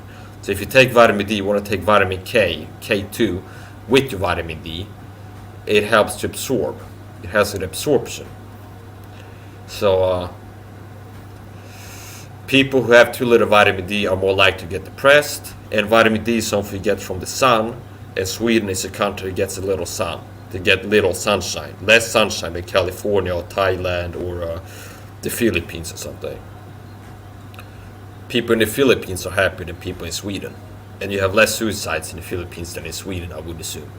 So if you take vitamin D, you want to take vitamin K, K2, with your vitamin D, it helps to absorb. It has an absorption. So people who have too little vitamin D are more likely to get depressed, and vitamin D is something you get from the sun, and Sweden is a country that gets a little sun. They get little sunshine, less sunshine than California or Thailand or the Philippines or something. People in the Philippines are happier than people in Sweden, and you have less suicides in the Philippines than in Sweden, I would assume.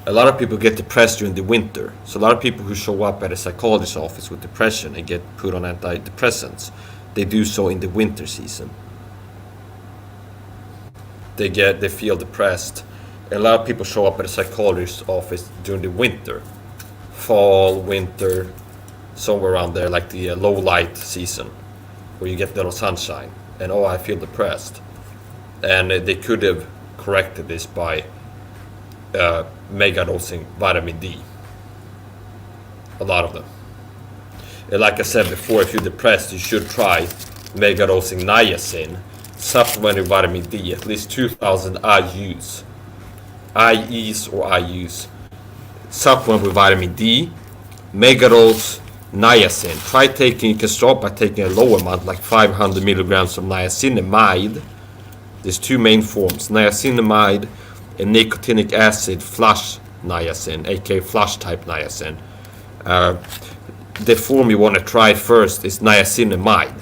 A lot of people get depressed during the winter. So a lot of people who show up at a psychologist's office with depression and get put on antidepressants, they do so in the winter season. They feel depressed. And a lot of people show up at a psychologist's office during the winter. Fall, winter, somewhere around there, like the low light season, where you get little sunshine. And I feel depressed. And they could have corrected this by megadosing vitamin D. A lot of them. And like I said before, if you're depressed, you should try megadosing niacin, supplementing vitamin D, at least 2,000 IUs. IUs. Supplement with vitamin D, megadose niacin. You can start by taking a low amount, like 500 milligrams of niacinamide. There's two main forms, niacinamide and nicotinic acid flush niacin, aka flush type niacin. The form you want to try first is niacinamide.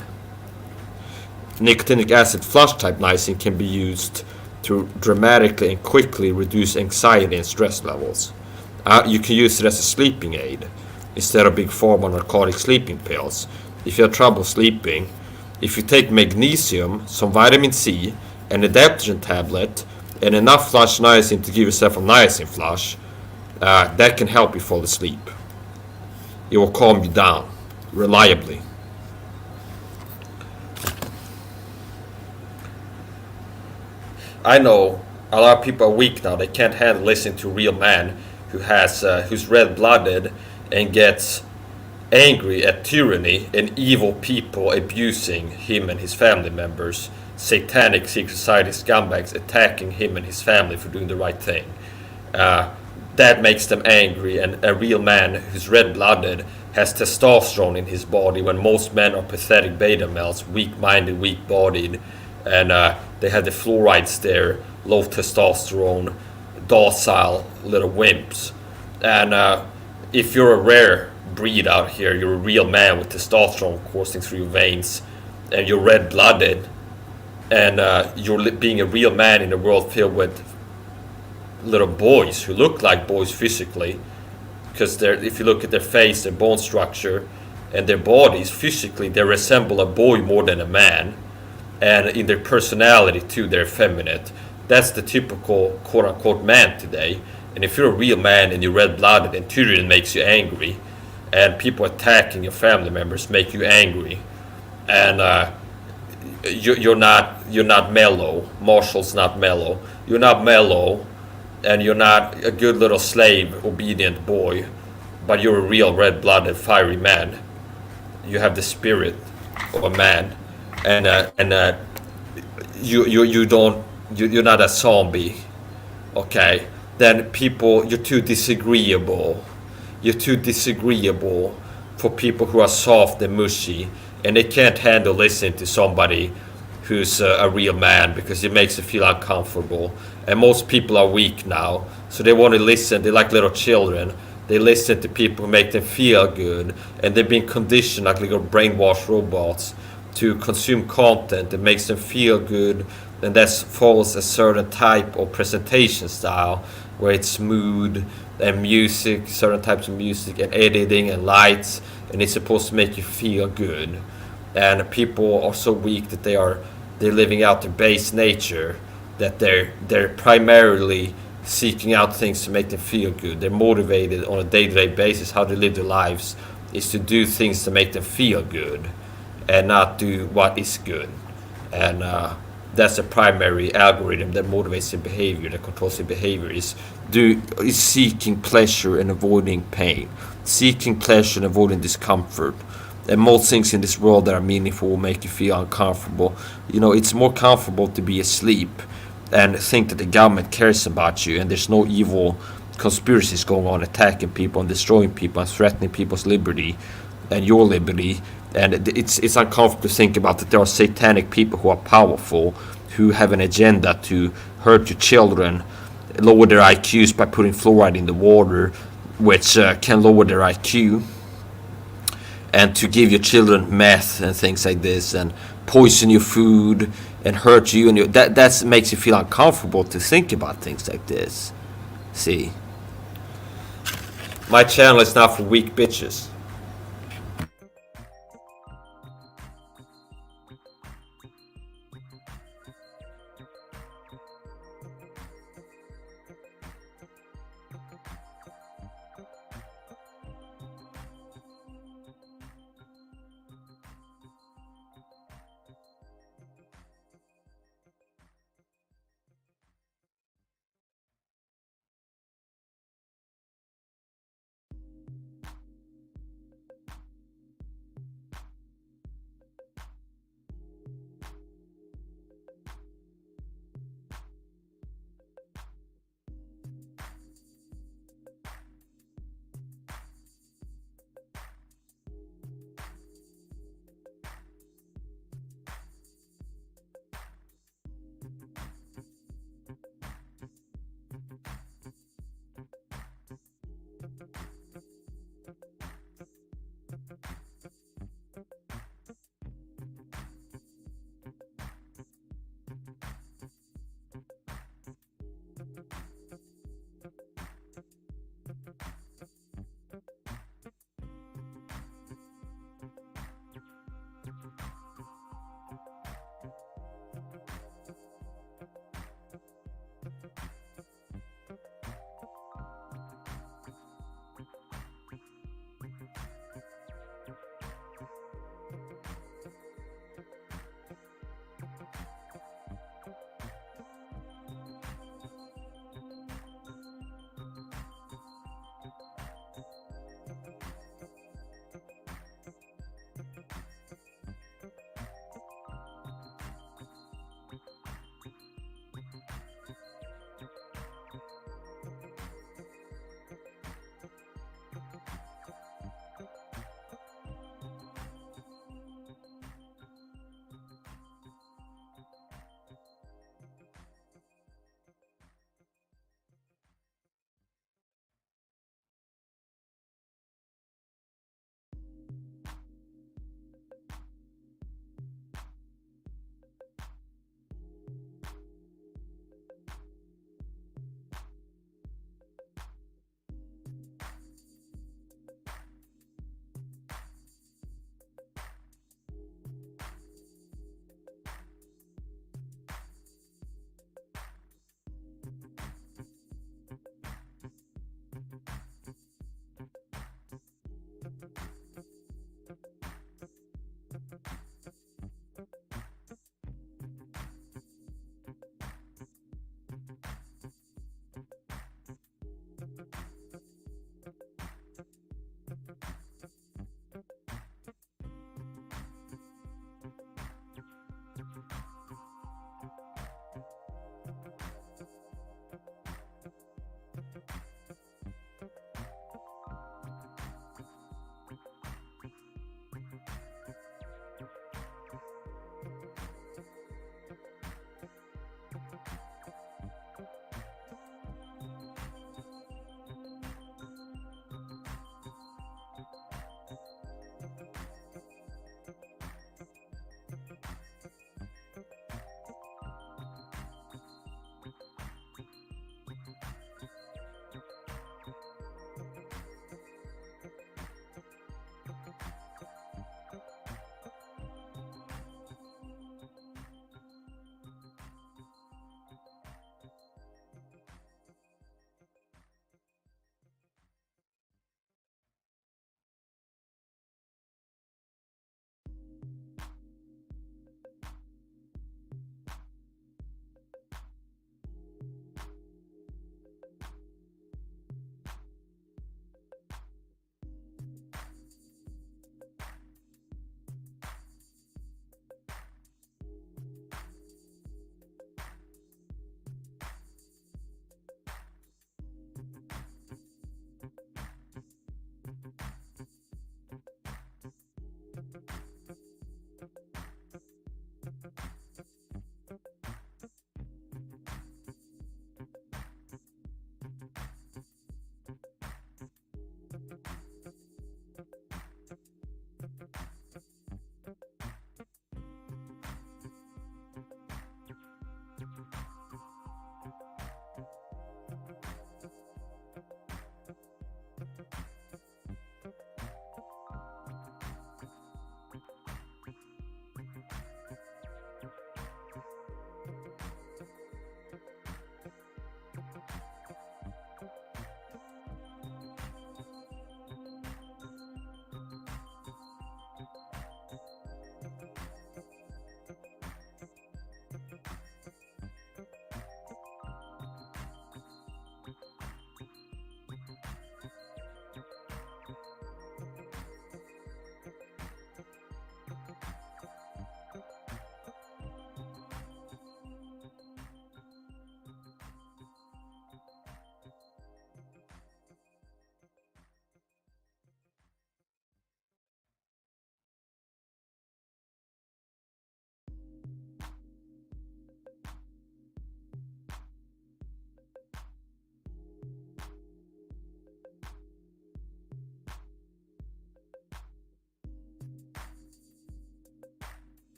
Nicotinic acid flush type niacin can be used to dramatically and quickly reduce anxiety and stress levels. You can use it as a sleeping aid instead of big pharma narcotic sleeping pills. If you have trouble sleeping, if you take magnesium, some vitamin C, an adaptogen tablet, and enough flush niacin to give yourself a niacin flush, that can help you fall asleep. It will calm you down reliably. I know a lot of people are weak now. They can't handle listening to a real man who's red-blooded and gets angry at tyranny and evil people abusing him and his family members, satanic secret society scumbags attacking him and his family for doing the right thing. That makes them angry, and a real man who's red-blooded has testosterone in his body when most men are pathetic beta males, weak-minded, weak-bodied, and they have the fluorides there, low testosterone, docile little wimps. And if you're a rare breed out here, you're a real man with testosterone coursing through your veins, and you're red-blooded, and you're being a real man in a world filled with little boys who look like boys physically, because if you look at their face, their bone structure, and their bodies physically, they resemble a boy more than a man, and in their personality too, they're effeminate. That's the typical quote-unquote man today. And if you're a real man and you're red-blooded and Tyrion makes you angry, and people attacking your family members make you angry, and you're not mellow. Marshall's not mellow. You're not mellow, and you're not a good little slave, obedient boy, but you're a real red-blooded, fiery man. You have the spirit of a man, and you're not a zombie, okay? Then people, you're too disagreeable. You're too disagreeable for people who are soft and mushy, and they can't handle listening to somebody who's a real man because it makes them feel uncomfortable. And most people are weak now, so they want to listen. They're like little children. They listen to people who make them feel good, and they've been conditioned like little brainwashed robots to consume content that makes them feel good, and that follows a certain type of presentation style where it's mood and music, certain types of music and editing and lights, and it's supposed to make you feel good. And people are so weak that they're living out their base nature, that they're primarily seeking out things to make them feel good. They're motivated on a day-to-day basis. How they live their lives is to do things to make them feel good and not do what is good. And that's the primary algorithm that motivates their behavior, that controls their behavior, is seeking pleasure and avoiding pain, seeking pleasure and avoiding discomfort. And most things in this world that are meaningful will make you feel uncomfortable. You know, it's more comfortable to be asleep and think that the government cares about you and there's no evil conspiracies going on attacking people and destroying people and threatening people's liberty and your liberty. And it's uncomfortable to think about that there are satanic people who are powerful, who have an agenda to hurt your children, lower their IQs by putting fluoride in the water, which can lower their IQ, and to give your children meth and things like this, and poison your food and hurt you, and that makes you feel uncomfortable to think about things like this. See, my channel is not for weak bitches.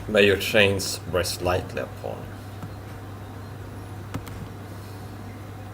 May your chains rest lightly upon.